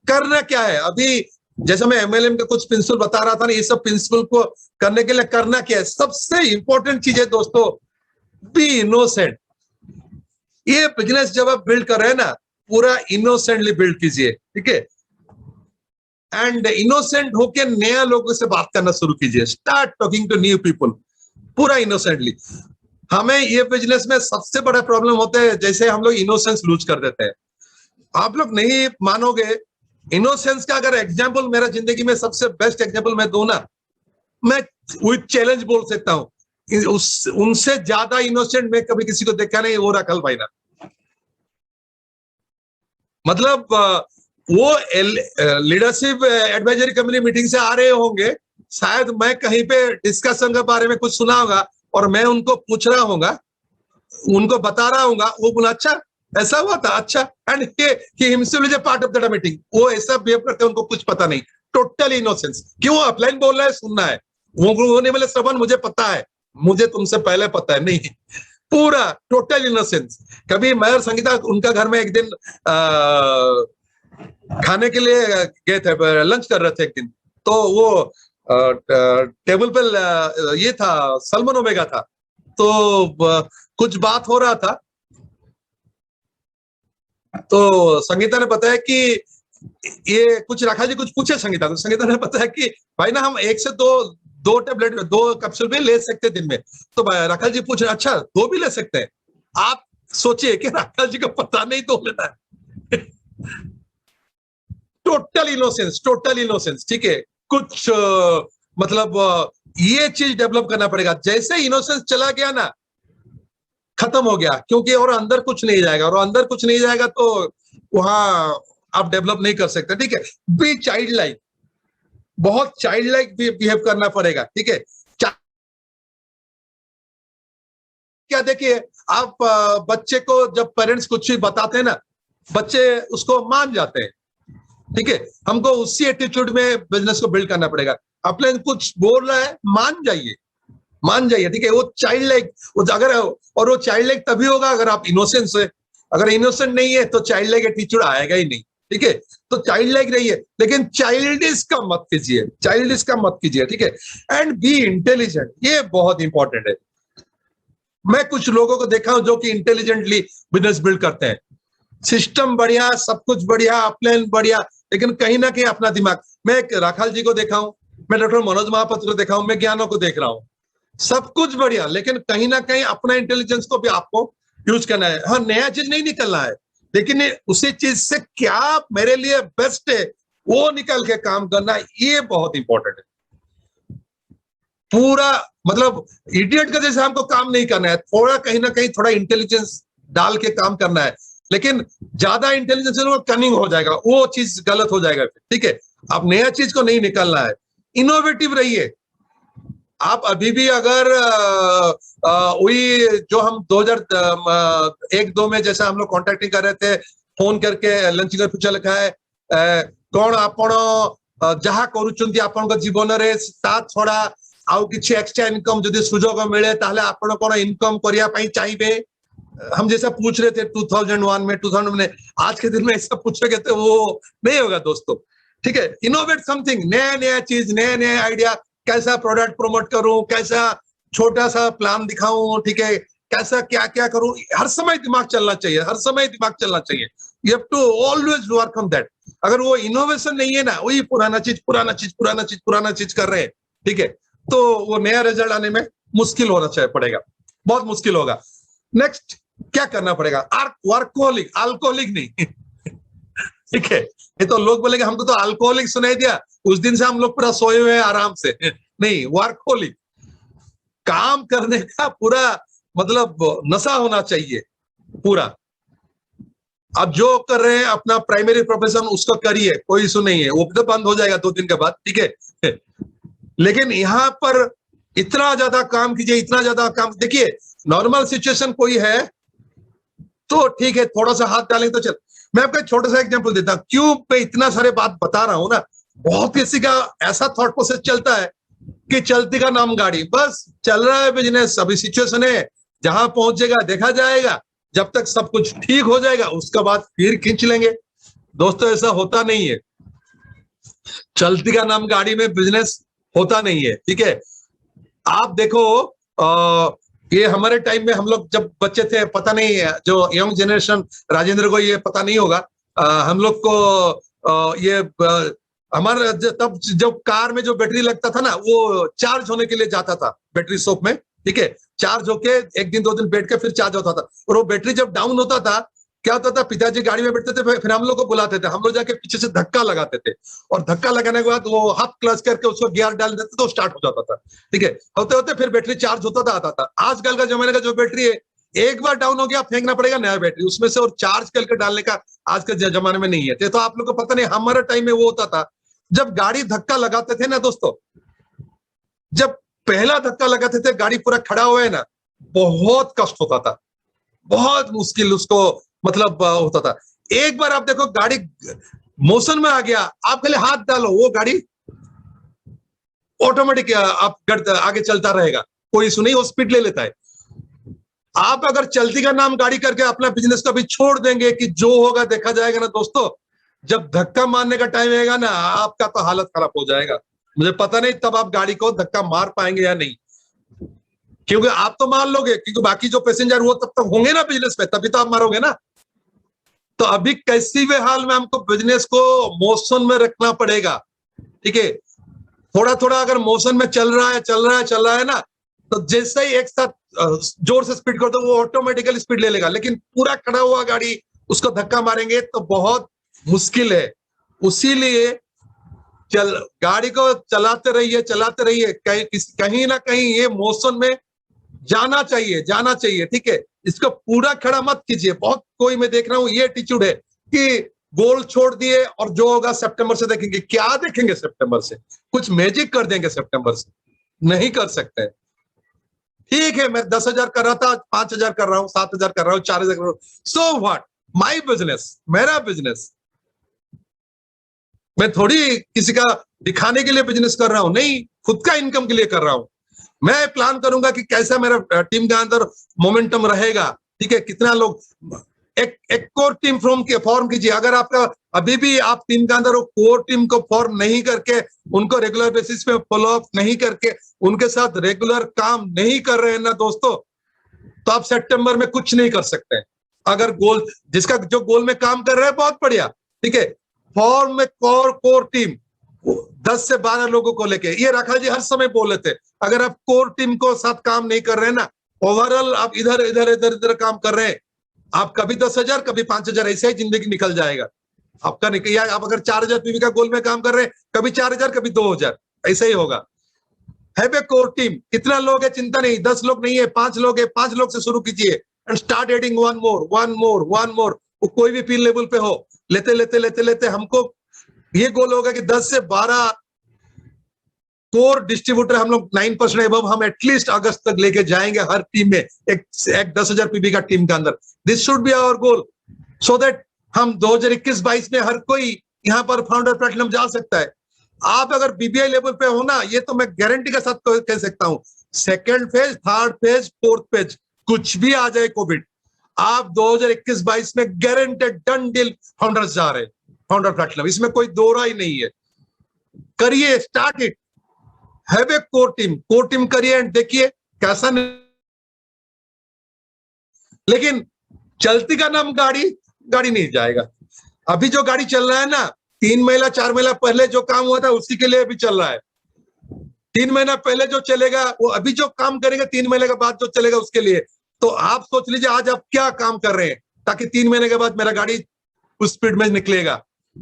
करना क्या है? अभी जैसे मैं एमएलएम का कुछ प्रिंसिपल बता रहा था ना, ये सब प्रिंसिपल को करने के लिए करना क्या है? सबसे इंपॉर्टेंट चीज है दोस्तों, बी इनोसेंट। ये बिजनेस जब आप बिल्ड कर रहे हैं ना, पूरा इनोसेंटली बिल्ड कीजिए। ठीक है, एंड इनोसेंट होके नया लोगों से बात करना शुरू कीजिए। Start talking to new people, पूरा इनोसेंटली। हमें ये बिजनेस में सबसे बड़ा प्रॉब्लम होता है, जैसे हम लोग इनोसेंस लूज कर देते हैं। आप लोग नहीं मानोगे, इनोसेंस का अगर एग्जाम्पल मेरा जिंदगी में सबसे बेस्ट एग्जाम्पल मैं दूं ना, मैं विथ चैलेंज बोल सकता हूं, उनसे ज्यादा इनोसेंट मैं कभी किसी को देखा नहीं, वो राखल भाई ना। मतलब वो लीडरशिप एडवाइजरी कमेटी मीटिंग से आ रहे होंगे, शायद मैं कहीं पे डिस्कशन के बारे में कुछ सुना होगा और मैं उनको पूछ रहा होगा, उनको बता रहा हूँ, वो बोला अच्छा ऐसा हुआ था, अच्छा, and he himself is a part of that meeting. वो ऐसा बिहेव करते हैं, उनको कुछ पता नहीं, टोटल इनोसेंस। क्यों अपलाइन बोल रहा है, सुनना है, वो होने वाले श्रवण मुझे पता है, मुझे तुमसे पहले पता है, नहीं, पूरा टोटल इनोसेंस। कभी मैं और संगीता उनका घर में एक दिन खाने के लिए गए थे, लंच कर रहे थे एक दिन, तो वो टेबल पे ये था, सलमन ओमेगा था, तो कुछ बात हो रहा था, तो संगीता ने बताया कि ये कुछ राखा जी कुछ पूछे संगीता को, संगीता ने बताया कि भाई ना हम 1 से 2 टेबलेट 2 कैप्सूल भी ले सकते दिन में। तो राखा जी पूछ रहे अच्छा 2 भी ले सकते हैं। आप सोचिए कि राखा जी को पता नहीं 2 लेना है। टोटल इनोसेंस, ठीक है। कुछ मतलब ये चीज डेवलप करना पड़ेगा। जैसे इनोसेंस चला गया ना, खत्म हो गया, क्योंकि और अंदर कुछ नहीं जाएगा, और अंदर कुछ नहीं जाएगा तो वहां आप डेवलप नहीं कर सकते, ठीक है। बी चाइल्ड लाइक, बहुत चाइल्ड लाइक बिहेव करना पड़ेगा, ठीक है। क्या देखिए आप बच्चे को जब पेरेंट्स कुछ भी बताते हैं ना, बच्चे उसको मान जाते हैं, ठीक है। हमको उसी एटीट्यूड में बिजनेस को बिल्ड करना पड़ेगा। अपने कुछ बोल रहा है, मान जाइए, ठीक है। वो चाइल्ड लाइक, अगर, और वो चाइल्ड लाइक तभी होगा अगर आप इनोसेंस है। अगर इनोसेंट नहीं है तो चाइल्ड लाइक एटीट्यूड आएगा ही नहीं, ठीक है। तो चाइल्ड लाइक रहिए, लेकिन चाइल्डिश का मत कीजिए, ठीक है। एंड बी इंटेलिजेंट, ये बहुत इंपॉर्टेंट है। मैं कुछ लोगों को देखा हूं जो कि इंटेलिजेंटली बिजनेस बिल्ड करते हैं, सिस्टम बढ़िया, सब कुछ बढ़िया, अपलाइन बढ़िया, लेकिन कहीं ना कहीं अपना दिमाग। मैं एक राखाल जी को देखा हूं, मैं डॉक्टर मनोज महापात्र को देखा हूं, मैं ज्ञानों को देख रहा हूं, सब कुछ बढ़िया, लेकिन कहीं ना कहीं अपना इंटेलिजेंस को भी आपको यूज करना है। हाँ, नया चीज नहीं निकलना है, लेकिन उसी चीज से क्या मेरे लिए बेस्ट है वो निकल के काम करना, ये बहुत इंपॉर्टेंट है। पूरा मतलब इडियट का जैसे हमको काम नहीं करना है, थोड़ा कहीं ना कहीं थोड़ा इंटेलिजेंस डाल के काम करना है, लेकिन ज्यादा इंटेलिजेंस वो कनिंग हो जाएगा, वो चीज गलत हो जाएगा, ठीक है। आप नया चीज को नहीं निकालना है, इनोवेटिव रहिए। आप अभी भी अगर वही जो हम 2001-2 में जैसा हम लोग कॉन्टेक्टिंग कर रहे थे, फोन करके लंच कर पूछा लिखा है कौन आपण जहा करूचंती आपन जीवन रे ता छड़ा आउ किछि एक्स्ट्रा इनकम जदि सुजोग मिले ताहले आपण कोन इनकम करिया पई चाहिए। हम जैसा पूछ रहे थे 2001 में, 2000 में, आज के दिन में ऐसा पूछोगे तो वो नहीं होगा दोस्तों, ठीक है। इनोवेट समथिंग, नया चीज, नए आइडिया, कैसा प्रोडक्ट प्रमोट करूं, कैसा छोटा सा प्लान दिखाऊं, ठीक है, कैसा क्या करूं, हर समय दिमाग चलना चाहिए, you have to always work on that. अगर वो इनोवेशन नहीं है ना, वही पुराना चीज कर रहे हैं, ठीक है, तो वो नया रिजल्ट आने में मुश्किल होना चाहिए, पड़ेगा, बहुत मुश्किल होगा। नेक्स्ट क्या करना पड़ेगा, वर्कोहलिक, अल्कोहलिक नहीं। ठीक है, ये तो लोग बोलेंगे हमको तो अल्कोहलिक सुनाई दिया, उस दिन से हम लोग पूरा सोए हुए हैं आराम से। नहीं, वर्कोहलिक, काम करने का पूरा मतलब नशा होना चाहिए पूरा। आप जो कर रहे हैं अपना प्राइमरी प्रोफेशन उसको करिए, कोई इशू नहीं है, वो तो बंद हो जाएगा 2 दिन के बाद, ठीक है। लेकिन यहाँ पर इतना ज्यादा काम कीजिए, इतना ज्यादा काम। देखिए नॉर्मल सिचुएशन कोई है तो ठीक है, थोड़ा सा हाथ डालें तो चल। मैं आपको एक छोटा सा एग्जांपल देता हूं, क्यों मैं इतना सारे बात बता रहा हूं ना। बहुत किसी का ऐसा थॉट प्रोसेस चलता है कि चलती का नाम गाड़ी, बस चल रहा है बिजनेस, अभी सिचुएशन है, जहां पहुंचेगा देखा जाएगा, जब तक सब कुछ ठीक हो जाएगा उसके बाद फिर खींच लेंगे। दोस्तों ऐसा होता नहीं है, चलती का नाम गाड़ी में बिजनेस होता नहीं है, ठीक है। आप देखो ये हमारे टाइम में हम लोग जब बच्चे थे, पता नहीं है, जो यंग जनरेशन राजेंद्र को ये पता नहीं होगा, हम लोग को ये हमारा तब जब कार में जो बैटरी लगता था ना, वो चार्ज होने के लिए जाता था बैटरी शॉप में, ठीक है, चार्ज होके 1 दिन 2 दिन बैठ के फिर चार्ज होता था। और वो बैटरी जब डाउन होता था, क्या होता था, पिताजी गाड़ी में बैठते थे, फिर हम लोग को बुलाते थे, हम लोग जाके पीछे से धक्का लगाते थे, और धक्का लगाने के बाद वो हाथ क्लच करके उसको गियर डाल देते तो स्टार्ट हो जाता था, ठीक है। होते होते फिर बैटरी चार्ज होता था, आता था। आजकल का जमाने का जो बैटरी है, एक बार डाउन हो गया फेंकना पड़ेगा नया बैटरी उसमें से, और चार्ज करके डालने का आज के जमाने में नहीं है। तो आप लोग को पता नहीं, हमारे टाइम में वो होता था जब गाड़ी धक्का लगाते थे ना दोस्तों, जब पहला धक्का लगाते थे गाड़ी पूरा खड़ा हुआ है ना, बहुत कष्ट होता था, बहुत मुश्किल उसको मतलब होता था। एक बार आप देखो गाड़ी मोशन में आ गया, आप पहले हाथ डालो, वो गाड़ी ऑटोमेटिक आप आगे चलता रहेगा, कोई इशू नहीं, वो स्पीड ले लेता है। आप अगर चलती का नाम गाड़ी करके अपना बिजनेस को भी छोड़ देंगे कि जो होगा देखा जाएगा ना दोस्तों, जब धक्का मारने का टाइम आएगा ना, आपका तो हालत खराब हो जाएगा। मुझे पता नहीं तब आप गाड़ी को धक्का मार पाएंगे या नहीं, क्योंकि आप तो मार लोगे, क्योंकि बाकी जो पैसेंजर वो तब तक होंगे ना बिजनेस में, तभी तो आप मारोगे ना। तो अभी कैसी भी हाल में हमको बिजनेस को मोशन में रखना पड़ेगा, ठीक है। थोड़ा थोड़ा अगर मोशन में चल रहा है ना, तो जैसे ही एक साथ जोर से स्पीड कर दो वो ऑटोमेटिकली स्पीड ले लेगा। लेकिन पूरा खड़ा हुआ गाड़ी उसको धक्का मारेंगे तो बहुत मुश्किल है। उसीलिए गाड़ी को चलाते रहिए, कहीं ना कहीं ये मोशन में जाना चाहिए, ठीक है। इसको पूरा खड़ा मत कीजिए। बहुत कोई मैं देख रहा हूं ये एटीट्यूड है कि गोल छोड़ दिए और जो होगा सितंबर से देखेंगे। क्या देखेंगे सितंबर से? कुछ मैजिक कर देंगे सितंबर से? नहीं कर सकते। ठीक है, मैं 10,000 कर रहा था, 5,000 कर रहा हूं, 7,000 कर रहा हूं, 4,000 कर रहा हूं, सो व्हाट, माई बिजनेस, मेरा बिजनेस। मैं थोड़ी किसी का दिखाने के लिए बिजनेस कर रहा हूं, नहीं, खुद का इनकम के लिए कर रहा हूं। मैं प्लान करूंगा कि कैसा मेरा टीम के अंदर मोमेंटम रहेगा, ठीक है। कितना लोग एक कोर टीम फॉर्म कीजिए। अगर आपका अभी भी आप टीम के अंदर कोर टीम को फॉर्म नहीं करके, उनको रेगुलर बेसिस पे फॉलो अप नहीं करके, उनके साथ रेगुलर काम नहीं कर रहे हैं ना दोस्तों, तो आप सितंबर में कुछ नहीं कर सकते। अगर गोल जिसका जो गोल में काम कर रहा है बहुत बढ़िया, ठीक है। फॉर्म में कोर टीम 10 से 12 लोगों को लेके, ये राखाल जी हर समय बोले थे, अगर आप कोर टीम को साथ काम नहीं कर रहे हैं ना, ओवरऑल आप इधर काम कर रहे हैं, आप कभी 10,000 कभी 5,000 ऐसे ही जिंदगी निकल जाएगा आपका। या आप अगर 4,000 पीवी का गोल में काम कर रहे हैं, कभी 4,000 कभी 2,000, ऐसे ही होगा। Have a core team. कितना लोग है चिंता नहीं, 10 लोग नहीं है, 5 लोग है, 5 लोग से शुरू कीजिए and start adding one more. वो कोई भी फील्ड लेवल पे हो, लेते हमको ये गोल होगा कि 10 से 12 कोर डिस्ट्रीब्यूटर हम लोग 9% एबव हम एटलीस्ट अगस्त तक लेके जाएंगे हर टीम में, एक 10,000 पीबी का टीम के अंदर। This should be our goal, so that हम 2021-22 में हर कोई यहाँ पर फाउंडर प्लेटिनम जा सकता है। आप अगर बीबीआई लेवल पे हो ना, ये तो मैं गारंटी के साथ कह सकता हूँ, second phase, third phase, fourth phase, कुछ भी आ जाए कोविड, आप 2021-22 में गारंटेड डन डील फाउंडर्स जा रहे हैं, फाउंडर प्लेटिनम, इसमें कोई दो राय नहीं है। करिए, start it, have a core team करिए एंड देखिए कैसा नहीं। लेकिन चलती का नाम गाड़ी नहीं जाएगा। अभी जो गाड़ी चल रहा है ना, 3 महीना 4 महीना पहले जो काम हुआ था उसी के लिए अभी चल रहा है। 3 महीना पहले जो चलेगा वो अभी जो काम करेंगे 3 महीने के बाद जो चलेगा उसके लिए। तो आप सोच लीजिए आज आप क्या काम कर रहे हैं, ताकि 3 महीने के बाद मेरा गाड़ी उस स्पीड में निकलेगा,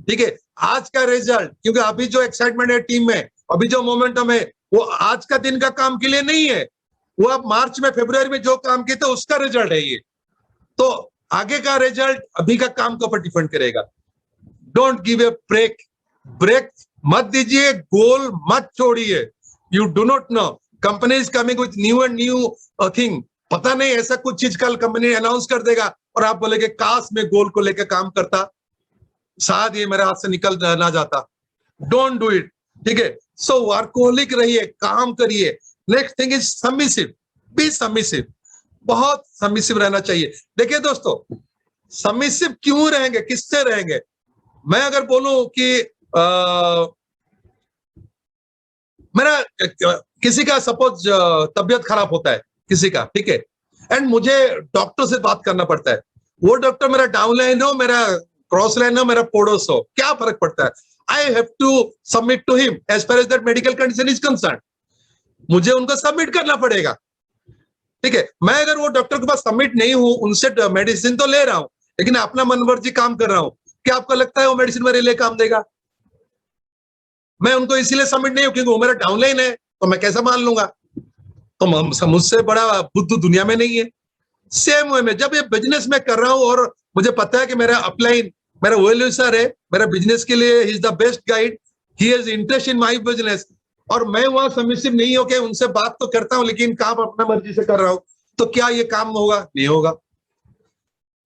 ठीक है। आज का रिजल्ट, क्योंकि अभी जो एक्साइटमेंट है टीम में, अभी जो मोमेंटम है, वो आज का दिन का काम के लिए नहीं है, वो आप मार्च में फरवरी में जो काम किए थे उसका रिजल्ट है ये। तो आगे का रिजल्ट अभी का काम के ऊपर डिपेंड करेगा। डोंट गिव ए ब्रेक मत दीजिए, गोल मत छोड़िए। You do not know, company is coming with new and new thing. पता नहीं ऐसा कुछ चीज कल कंपनी अनाउंस कर देगा और आप बोलेगे काश मैं गोल को लेकर काम करता, शायद ये मेरे हाथ से निकल ना जाता। डोंट डू इट, ठीक है। सो वर्कोहलिक रहिए, काम करिए। Next thing is submissive, be submissive, बहुत सबमिसिव रहना चाहिए। देखिए दोस्तों, सबमिसिव क्यों रहेंगे, किससे रहेंगे? मैं अगर बोलूं कि मेरा किसी का सपोज तबियत खराब होता है किसी का, ठीक है, एंड मुझे डॉक्टर से बात करना पड़ता है। वो डॉक्टर मेरा डाउनलाइन हो, मेरा क्रॉस लाइन हो, मेरा पड़ोस हो, क्या फर्क पड़ता है? I have to submit to him as far as that medical condition is concerned. मुझे उनको सबमिट करना पड़ेगा, ठीक है। मैं अगर वो डॉक्टर के पास सबमिट नहीं हूं, उनसे मेडिसिन तो ले रहा हूं, लेकिन अपना मनमर्जी काम कर रहा हूं, क्या आपको लगता है वो मेडिसिन मेरे लिए काम देगा? मैं उनको इसीलिए सबमिट नहीं हूं क्योंकि वो मेरा डाउनलाइन है, तो मैं कैसा मान लूंगा? तो मुझसे बड़ा बुद्धू दुनिया में नहीं है। सेम वे में जब ये बिजनेस में कर रहा हूं और मुझे पता है कि मेरा अपलाइन, मेरा ओएलयू सर है, मेरा बिजनेस के लिए he is the best guide, he has interest in my business, और मैं वहां सबमिसिव नहीं होके उनसे बात तो करता हूं लेकिन काम अपना मर्जी से कर रहा हूं, तो क्या ये काम होगा? नहीं होगा।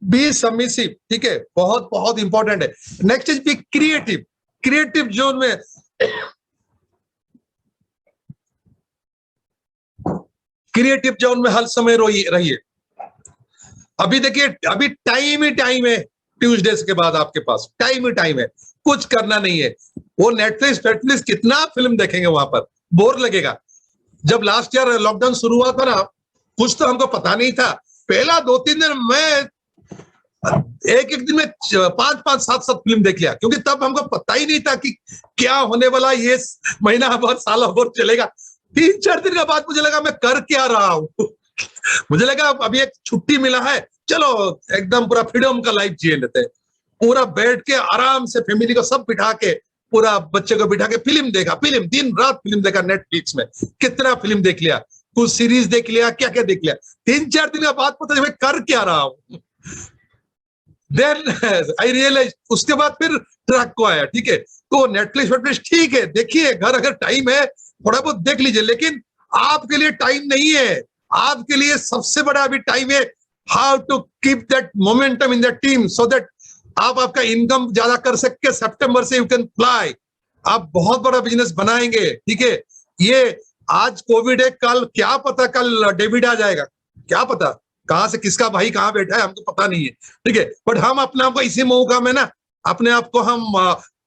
बी सबमिसिव, ठीक है, बहुत बहुत इंपॉर्टेंट है। Next is be creative. Creative zone में क्रिएटिव जोन में हर समय रहिए। अभी देखिए, अभी टाइम ही टाइम है, ट्यूसडे के बाद आपके पास टाइम ही टाइम है, कुछ करना नहीं है। वो नेटफ्लिक्स कितना फिल्म देखेंगे वहां पर, बोर लगेगा। जब लास्ट ईयर लॉकडाउन शुरू हुआ था ना, कुछ तो हमको पता नहीं था। पहला 2-3 दिन मैं एक दिन में 5-5, 7-7 फिल्म देख लिया, क्योंकि तब हमको पता ही नहीं था कि क्या होने वाला, ये महीना भर साल भर चलेगा। 3-4 दिन के बाद मुझे लगा मैं कर क्या रहा हूं मुझे लगा अभी एक छुट्टी मिला है, चलो एकदम पूरा फ्रीडम का लाइफ जिए लेते हैं। पूरा बैठ के आराम से फैमिली को सब बिठा के, पूरा बच्चे को बिठा के फिल्म देखा, फिल्म दिन रात फिल्म देखा। नेटफ्लिक्स में कितना फिल्म देख लिया, कुछ सीरीज देख लिया, क्या क्या देख लिया। 3-4 दिन के बाद पता मैं कर क्या रहा हूं। देन आई रियलाइज, उसके बाद फिर ट्रैक को आया, ठीक है। तो नेटफ्लिक्स ठीक है, देखिए घर अगर टाइम है थोड़ा बहुत देख लीजिए, लेकिन आपके लिए टाइम नहीं है। आपके लिए सबसे बड़ा अभी टाइम है how to keep that momentum in the team, so that आप आपका इनकम ज्यादा कर सके। सितंबर से यू कैन फ्लाई, आप बहुत बड़ा बिजनेस बनाएंगे, ठीक है। ये आज कोविड है, कल क्या पता कल डेविड आ जाएगा, क्या पता कहां से किसका भाई कहां बैठा है, हमको पता नहीं है, ठीक है। बट हम अपने आप को इसी मौका में ना, अपने आप को हम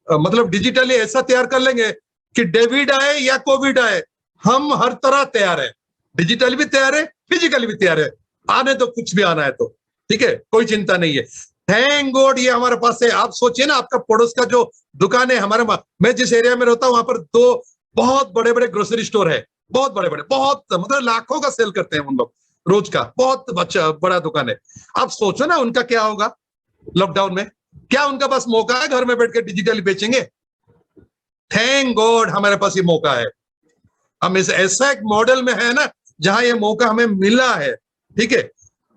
मतलब डिजिटली ऐसा तैयार कर लेंगे कि डेविड आए या कोविड आए, हम हर तरह तैयार है। डिजिटली भी तैयार है, फिजिकली भी तैयार है, आने तो कुछ भी आना है तो, ठीक है, कोई चिंता नहीं है। थैंक गॉड ये हमारे पास है। आप सोचिए ना, आपका पड़ोस का जो दुकान है, हमारे मैं जिस एरिया में रहता हूँ वहां पर 2 बहुत बड़े बड़े ग्रोसरी स्टोर है, बहुत बड़े बड़े, बहुत मतलब लाखों का सेल करते हैं उन लोग रोज का, बहुत बड़ा दुकान है। आप सोचो ना उनका क्या होगा लॉकडाउन में, क्या उनका पास मौका है घर में बैठ के डिजिटली बेचेंगे? थैंक गॉड हमारे पास ये मौका है। हम इस ऐसा एक मॉडल में है ना जहां ये मौका हमें मिला है, ठीक है।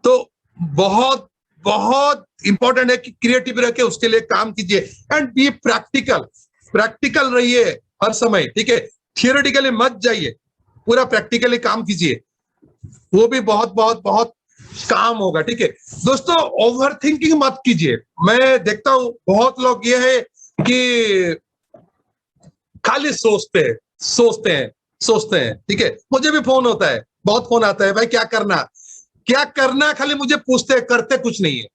तो बहुत बहुत इंपॉर्टेंट है कि क्रिएटिव रह के उसके लिए काम कीजिए एंड बी प्रैक्टिकल रहिए हर समय, ठीक है। थियोरेटिकली मत जाइए, पूरा प्रैक्टिकली काम कीजिए, वो भी बहुत बहुत बहुत काम होगा, ठीक है। दोस्तों ओवर थिंकिंग मत कीजिए। मैं देखता हूं बहुत लोग ये है कि खाली सोचते हैं, ठीक है। मुझे भी फोन होता है, बहुत फोन आता है, भाई क्या करना, खाली मुझे पूछते हैं, करते कुछ नहीं है।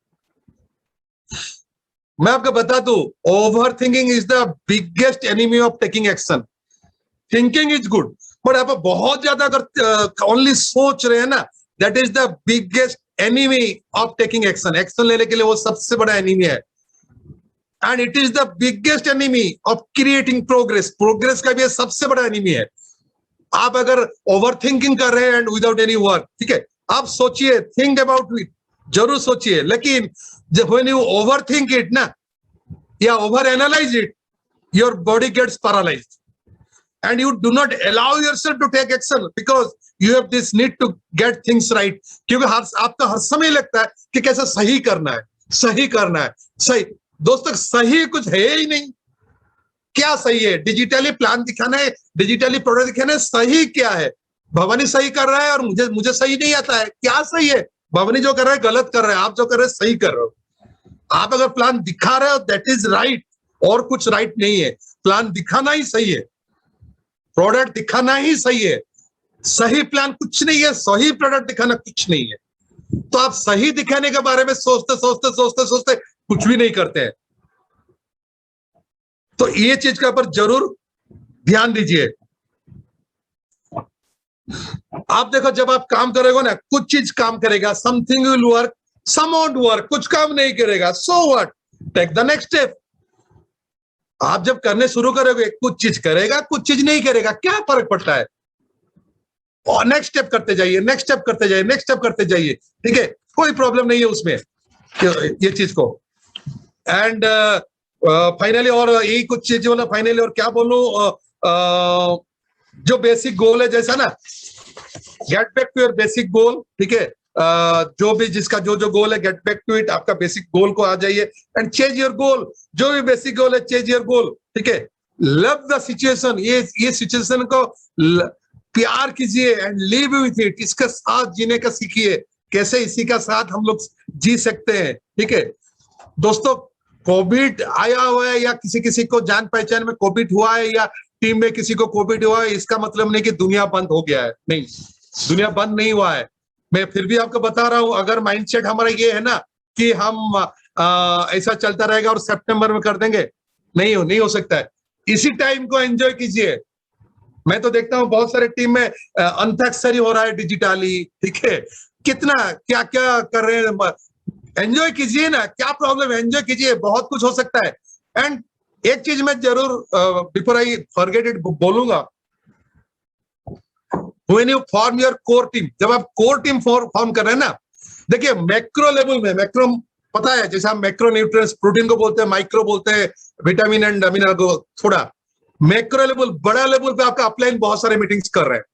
मैं आपको बता दूं, over thinking is the biggest enemy of taking action. Thinking is good, but आप बहुत ज्यादा अगर ओनली सोच रहे हैं ना, that is the biggest enemy of taking action. Action लेने के लिए वो सबसे बड़ा एनिमी है, and it is the biggest enemy of creating progress का भी सबसे बड़ा एनिमी है। आप अगर ओवर थिंकिंग कर रहे हैं एंड विदाउट एनी वर्क, ठीक है, आप सोचिए, थिंक अबाउट इट, जरूर सोचिए, लेकिन जब when you over think it ना, या over analyse it, your body gets paralysed and you do not allow yourself to take action because you have this need to get things right। क्योंकि आपका हर समय लगता है कि कैसे सही करना है। सही दोस्तों, सही कुछ है ही नहीं। क्या सही है? डिजिटली प्लान दिखाना है, डिजिटली प्रोडक्ट दिखाना है, सही क्या है? भवानी सही कर रहा है और मुझे सही नहीं आता है, क्या सही है? भवानी जो कर रहा है गलत कर रहा है, आप जो कर रहे हैं सही कर रहे हो। आप अगर प्लान दिखा रहे हो दैट इज राइट, और कुछ राइट नहीं है। प्लान दिखाना ही सही है, प्रोडक्ट दिखाना ही सही है। सही प्लान कुछ नहीं है, सही प्रोडक्ट दिखाना कुछ नहीं है। तो आप सही दिखाने के बारे में सोचते कुछ भी नहीं करते हैं। तो ये चीज के ऊपर जरूर ध्यान दीजिए। आप देखो, जब आप काम करोगे ना, कुछ चीज काम करेगा, something will work, some won't work, कुछ काम नहीं करेगा, so what, take the next step. आप जब करने शुरू करोगे, कुछ चीज करेगा, कुछ चीज नहीं करेगा, क्या फर्क पड़ता है? और नेक्स्ट स्टेप करते जाइए, ठीक है, कोई प्रॉब्लम नहीं है उसमें, ये चीज को। एंड फाइनली, और यही कुछ चीज वाला फाइनली, और क्या बोलूं, जो बेसिक गोल है, जैसा ना, get back to your basic goal, ठीक है। जो भी जिसका जो जो गोल है, गेट बैक टू इट, आपका बेसिक गोल को आ जाइए एंड चेंज योर गोल। जो भी बेसिक गोल है, चेंज योर गोल, ठीक है। लव द सिचुएशन, ये सिचुएशन को प्यार कीजिए एंड लिव विथ इट, इसके साथ जीने का सीखिए, कैसे इसी का साथ हम लोग जी सकते हैं, ठीक है दोस्तों। कोविड आया हुआ है या किसी किसी को जान पहचान में कोविड हुआ है या टीम में किसी को कोविड हुआ है, इसका मतलब नहीं कि दुनिया बंद हो गया है, नहीं, दुनिया बंद नहीं हुआ है। मैं फिर भी आपको बता रहा हूं, अगर माइंडसेट हमारा ये है ना कि हम ऐसा चलता रहेगा और सितंबर में कर देंगे, नहीं हो सकता है। इसी टाइम को एंजॉय कीजिए। मैं तो देखता हूं बहुत सारे टीम में अंताक्षरी हो रहा है डिजिटली, ठीक है, कितना क्या क्या कर रहे हैं, एंजॉय कीजिए ना, क्या प्रॉब्लम है, एंजॉय कीजिए, बहुत कुछ हो सकता है। एंड एक चीज मैं जरूर बिफोर आई फॉरगेट इट बोलूंगा, when you form your core team, जब आप कोर टीम फॉर्म कर रहे हैं ना, देखिए मैक्रो लेवल में, मैक्रो पता है जैसे हम मैक्रो न्यूट्रिएंट्स प्रोटीन को बोलते हैं, माइक्रो बोलते हैं विटामिन एंड अमीनो को, थोड़ा मैक्रो लेवल, बड़ा लेवल पे आपका अपलाइन बहुत सारे मीटिंग्स कर रहे हैं।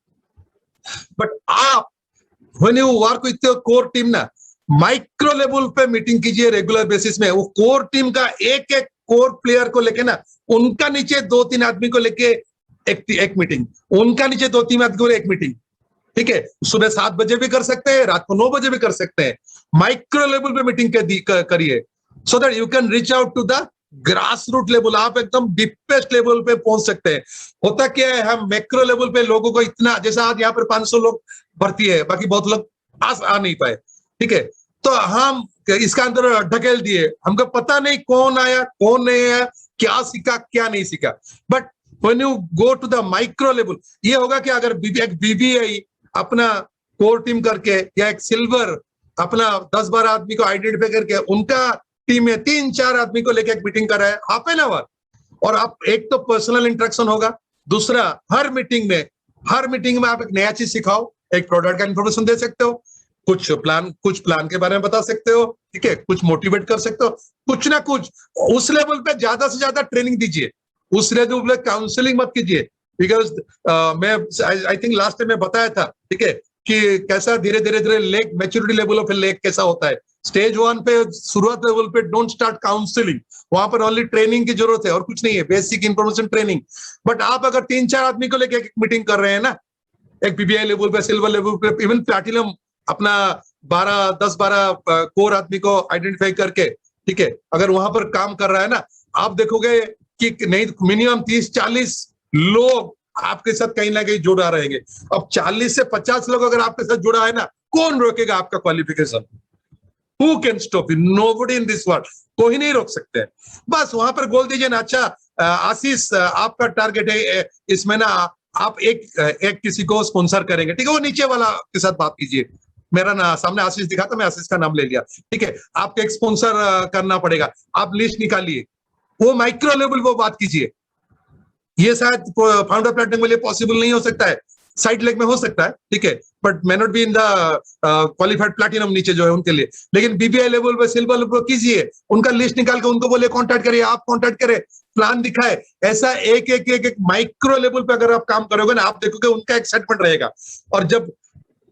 बट आप when you work with your core team ना, माइक्रो लेवल पे मीटिंग कीजिए रेगुलर बेसिस में। वो कोर टीम का एक एक कोर प्लेयर को लेके ना, उनका नीचे 2-3 आदमी को लेके एक मीटिंग, उनका नीचे 2-3 आदमी को एक मीटिंग, ठीक है। सुबह 7 बजे भी कर सकते हैं, रात को 9 बजे भी कर सकते हैं। माइक्रो लेवल पे मीटिंग करिए so that you can reach out to the grass root level, आप एकदम डीपेस्ट लेवल पे पहुंच सकते हैं। होता क्या है, हम मैक्रो लेवल पे लोगों को इतना, जैसा आज यहाँ पर 500 लोग भर्ती है, बाकी बहुत लोग आ नहीं पाए, ठीक है, तो हम इसका अंदर ढकेल दिए, हमको पता नहीं कौन आया कौन नहीं आया, क्या सीखा क्या नहीं सीखा। But when you go to the micro level, ये होगा कि अगर एक बीबीआई अपना कोर टीम करके या एक सिल्वर अपना 10-12 आदमी को आइडेंटिफाई करके उनका टीम में 3-4 आदमी को लेकर एक मीटिंग कर रहा है हाफ एन आवर, और आप एक तो पर्सनल इंटरेक्शन होगा, दूसरा हर मीटिंग में आप एक नया चीज सिखाओ, एक प्रोडक्ट का इंफॉर्मेशन दे सकते हो, कुछ प्लान के बारे में बता सकते हो, ठीक है, कुछ मोटिवेट कर सकते हो, कुछ ना कुछ उस लेवल पे ज्यादा से ज्यादा ट्रेनिंग दीजिए, उस लेवल पे काउंसलिंग मत कीजिए। बिकॉज मैं आई थिंक लास्ट टाइम मैं बताया था, ठीक है, कि कैसा धीरे धीरे lake maturity level of lake कैसा होता है। स्टेज 1 पे शुरुआत लेवल पे डोंट स्टार्ट काउंसलिंग, वहां पर ओनली ट्रेनिंग की जरूरत है और कुछ नहीं है, बेसिक इंफॉर्मेशन ट्रेनिंग। बट आप अगर 3-4 आदमी को लेकर एक मीटिंग कर रहे हैं ना, एक बीबीआई लेवल पे, सिल्वर लेवल पे, इवन प्लैटिनम, अपना 10-12 कोर आदमी को आइडेंटिफाई करके, ठीक है, अगर वहां पर काम कर रहा है ना, आप देखोगे कि नहीं मिनिमम 30-40 लोग आपके साथ कहीं ना कहीं जुड़ा रहेंगे। अब 40 से 50 लोग अगर आपके साथ जुड़ा है ना, कौन रोकेगा आपका qualification? Who can stop you? Nobody in this world, कोई नहीं रोक सकते हैं। बस वहां पर बोल दीजिए ना, अच्छा आशीष आपका टारगेट है इसमें ना, आप एक किसी को स्पॉन्सर करेंगे, ठीक है, वो नीचे वाला के साथ बात कीजिए। मेरा ना सामने आशीष दिखा था, मैं आशीष का नाम ले लिया, ठीक है, आपको एक स्पॉन्सर करना पड़ेगा, आप लिस्ट निकालिए, वो माइक्रो लेवल वो बात कीजिए। ये शायद फाउंडर प्लेटफॉर्म के लिए पॉसिबल नहीं हो सकता है, साइड लेग में हो सकता है, ठीक है, but may not be in the qualified platinum नीचे जो है उनके लिए। लेकिन बीबीआई लेवल पे, सिल्वर लेवल कीजिए, उनका लिस्ट निकाल के उनको बोले कांटेक्ट करिए, आप कांटेक्ट करें, प्लान दिखाए। ऐसा एक माइक्रो लेवल पे अगर आप काम करोगे ना, आप देखोगे उनका एक्साइटमेंट रहेगा। और जब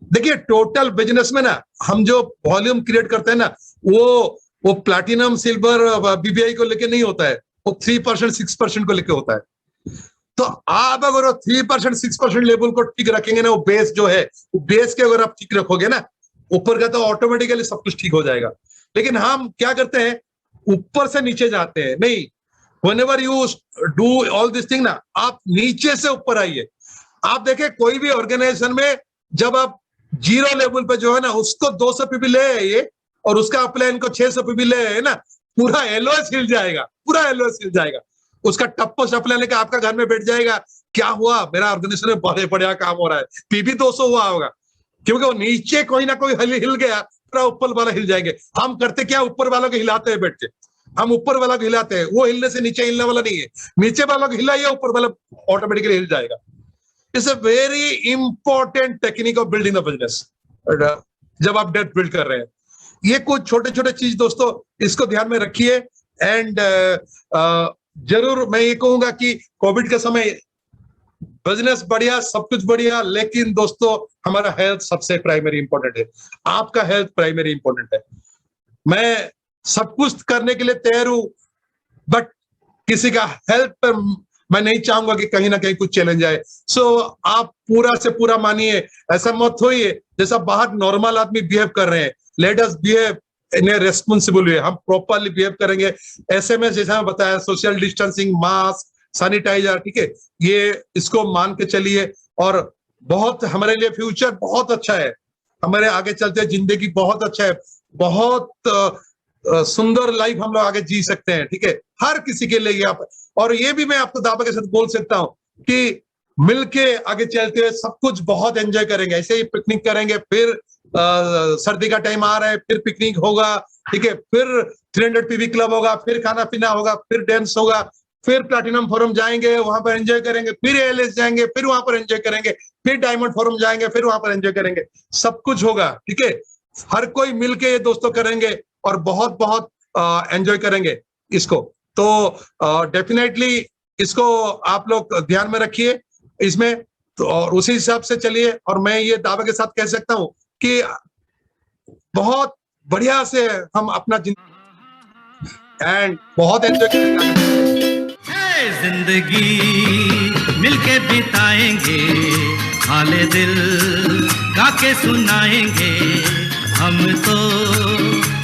देखिए टोटल बिजनेस में ना, हम जो वॉल्यूम क्रिएट करते हैं ना, वो प्लैटिनम सिल्वर बीबीआई को लेके नहीं होता है, वो 3% 6% को लेके होता है। तो आप अगर 3% 6% लेवल को ठीक रखेंगे ना, वो बेस जो है, वो बेस के अगर आप ठीक रखोगे ना, ऊपर का तो ऑटोमेटिकली सब कुछ ठीक हो जाएगा। लेकिन हम क्या करते हैं, ऊपर से नीचे जाते हैं। नहीं, whenever you do all this thing ना, आप नीचे से ऊपर आइए। आप देखें कोई भी ऑर्गेनाइजेशन में जब आप 0 लेवल पे जो है ना, उसको 200 पीपी ले आइए और उसका अपलाइन को 600 पीपी ले आइए ना, पूरा एलओएस हिल जाएगा, पूरा एलओएस हिल जाएगा। उसका टप्पो सप्लाई लेकर आपका घर में बैठ जाएगा, क्या हुआ, मेरा ऑर्गेनाइजेशन में बड़े बढ़िया काम हो रहा है, पीबी 200 हुआ होगा, क्योंकि वो नीचे कोई ना कोई हिल गया, पूरा ऊपर वाला हिल जाएंगे। हम करते क्या, ऊपर वालों को हिलाते हैं बैठ के, हम ऊपर वाला को हिलाते हैं, वो हिलने से नीचे हिलने वाला नहीं है, नीचे वालों को हिलाइए, ऊपर वाला ऑटोमेटिकली हिल जाएगा। It's a very important technique of building a business जब आप डेट बिल्ड कर रहे हैं। ये कुछ छोटे छोटे चीज दोस्तों, इसको ध्यान में रखिए। एंड जरूर मैं ये कहूंगा कि कोविड के समय बिजनेस बढ़िया, सब कुछ बढ़िया, लेकिन दोस्तों हमारा हेल्थ सबसे प्राइमरी इंपॉर्टेंट है। आपका हेल्थ प्राइमरी इंपॉर्टेंट है। मैं सब कुछ करने के लिए तैयार हूं, बट किसी का हेल्थ पर मैं नहीं चाहूंगा कि कहीं ना कहीं कुछ चैलेंज आए। सो आप पूरा से पूरा मानिए, ऐसा मत होइए जैसा बाहर नॉर्मल आदमी बिहेव कर रहे हैं। Let us behave in a responsible way, हम प्रॉपरली बिहेव करेंगे। ऐसे में जैसा मैं बताया, सोशल डिस्टेंसिंग, मास्क, सैनिटाइजर, ठीक है, ये इसको मान के चलिए। और बहुत हमारे लिए फ्यूचर बहुत अच्छा है, हमारे आगे चलते जिंदगी बहुत अच्छा है, बहुत सुंदर लाइफ हम लोग आगे जी सकते हैं, ठीक है, हर किसी के लिए आप। और ये भी मैं आपको दावा के साथ बोल सकता हूं कि मिलके आगे चलते हुए सब कुछ बहुत एंजॉय करेंगे। ऐसे ही पिकनिक करेंगे, फिर सर्दी का टाइम आ रहा है, फिर पिकनिक होगा, ठीक है, फिर 300 पीवी क्लब होगा, फिर खाना पीना होगा, फिर डांस होगा, फिर प्लैटिनम फोरम जाएंगे, वहां पर एंजॉय करेंगे, फिर एएलएस जाएंगे, फिर वहां पर एंजॉय करेंगे, फिर डायमंड फोरम जाएंगे, फिर वहां पर एंजॉय करेंगे। सब कुछ होगा, ठीक है, हर कोई मिलके ये दोस्तों करेंगे और बहुत बहुत एंजॉय करेंगे इसको। तो डेफिनेटली इसको आप लोग ध्यान में रखिए इसमें, तो और उसी हिसाब से चलिए। और मैं ये दावे के साथ कह सकता हूं कि बहुत बढ़िया से हम अपना एंड बहुत एंजॉय करेंगे। जिंदगी मिलके बिताएंगे, हाले दिल गा के सुनाएंगे, हम तो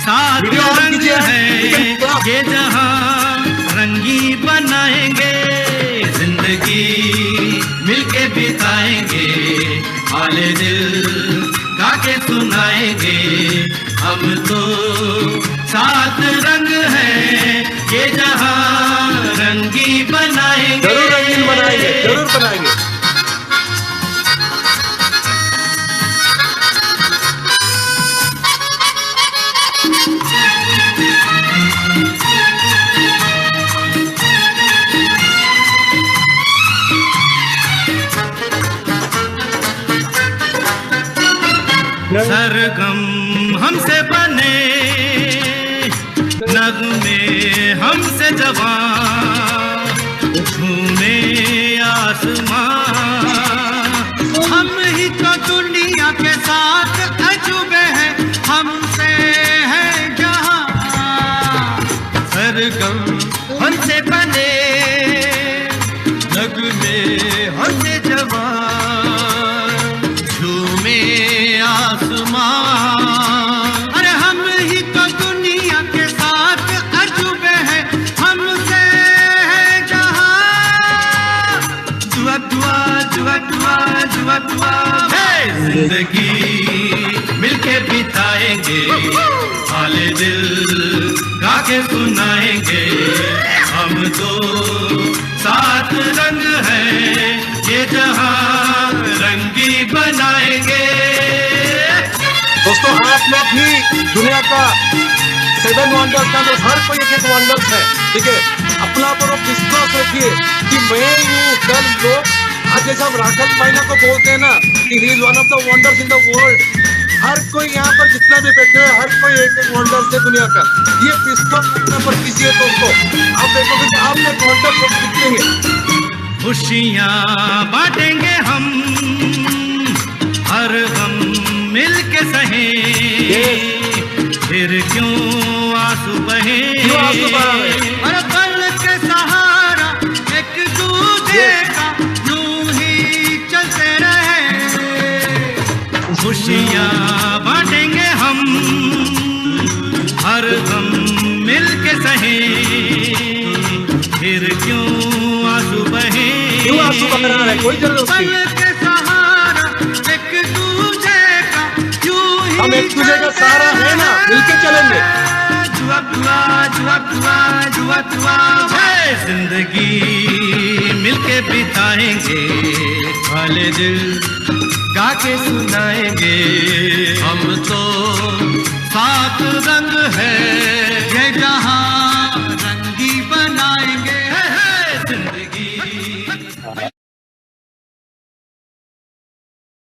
साथ रंग है ये जहां रंगी बनाएंगे। जिंदगी मिलके बिताएंगे, हाले दिल गा के सुनाएंगे, हम तो साथ रंग है ये जहां रंगी बनाएंगे। जरूर रंगीन बनाएंगे, जरूर बनाएंगे। सरगम हमसे बने, नगमे हमसे जवां, झूमे आसमां, हम ही तो दुनिया के साथ अजूबे हैं, हमसे है जहां। सरगम हमसे बने, नगमे हमसे जवां, झूमे आसमां, अरे हम ही तो दुनिया के साथ अजूबे हैं, हमसे है जहां। दुआ दुआ दुआ दुआ दुआ दुआ, जिंदगी मिलके बिताएंगे, हाले दिल गा के सुनाएंगे, हम तो साथ रंग है ये जहां रंगी बनाएंगे। दोस्तों आप लोग भी दुनिया का 7 वंडर्स का तो हर कोई एक वंडर्स है, ठीक है। अपना पर विश्वास रखिए कि मैं हूँ कल लोग, आज जैसे हम राखल महीना को बोलते हैं ना कि he is one of the wonders in the world. हर कोई यहाँ पर जितना भी बैठे हुए, हर कोई एक एक वंडर्स है दुनिया का। ये विश्वास रखने पर कीजिए दोस्तों, आप देखोगे कि आप एक वंडर को दिखेंगे। खुशियाँ बांटेंगे हम, हर गम मिल के सहे, फिर क्यों आंसू बहे, हर पल के सहारा एक दूजे का यूं ही चलते रहे। खुशियाँ बांटेंगे हम, हर गम मिल के सहे, फिर क्यों आंसू बहे, कोई जरूरत नहीं। हम एक दूसरे का सहारा है ना, मिलके चलेंगे। जिंदगी मिलके बिताएंगे, हाले दिल गा के सुनाएंगे, हम तो साथ रंग है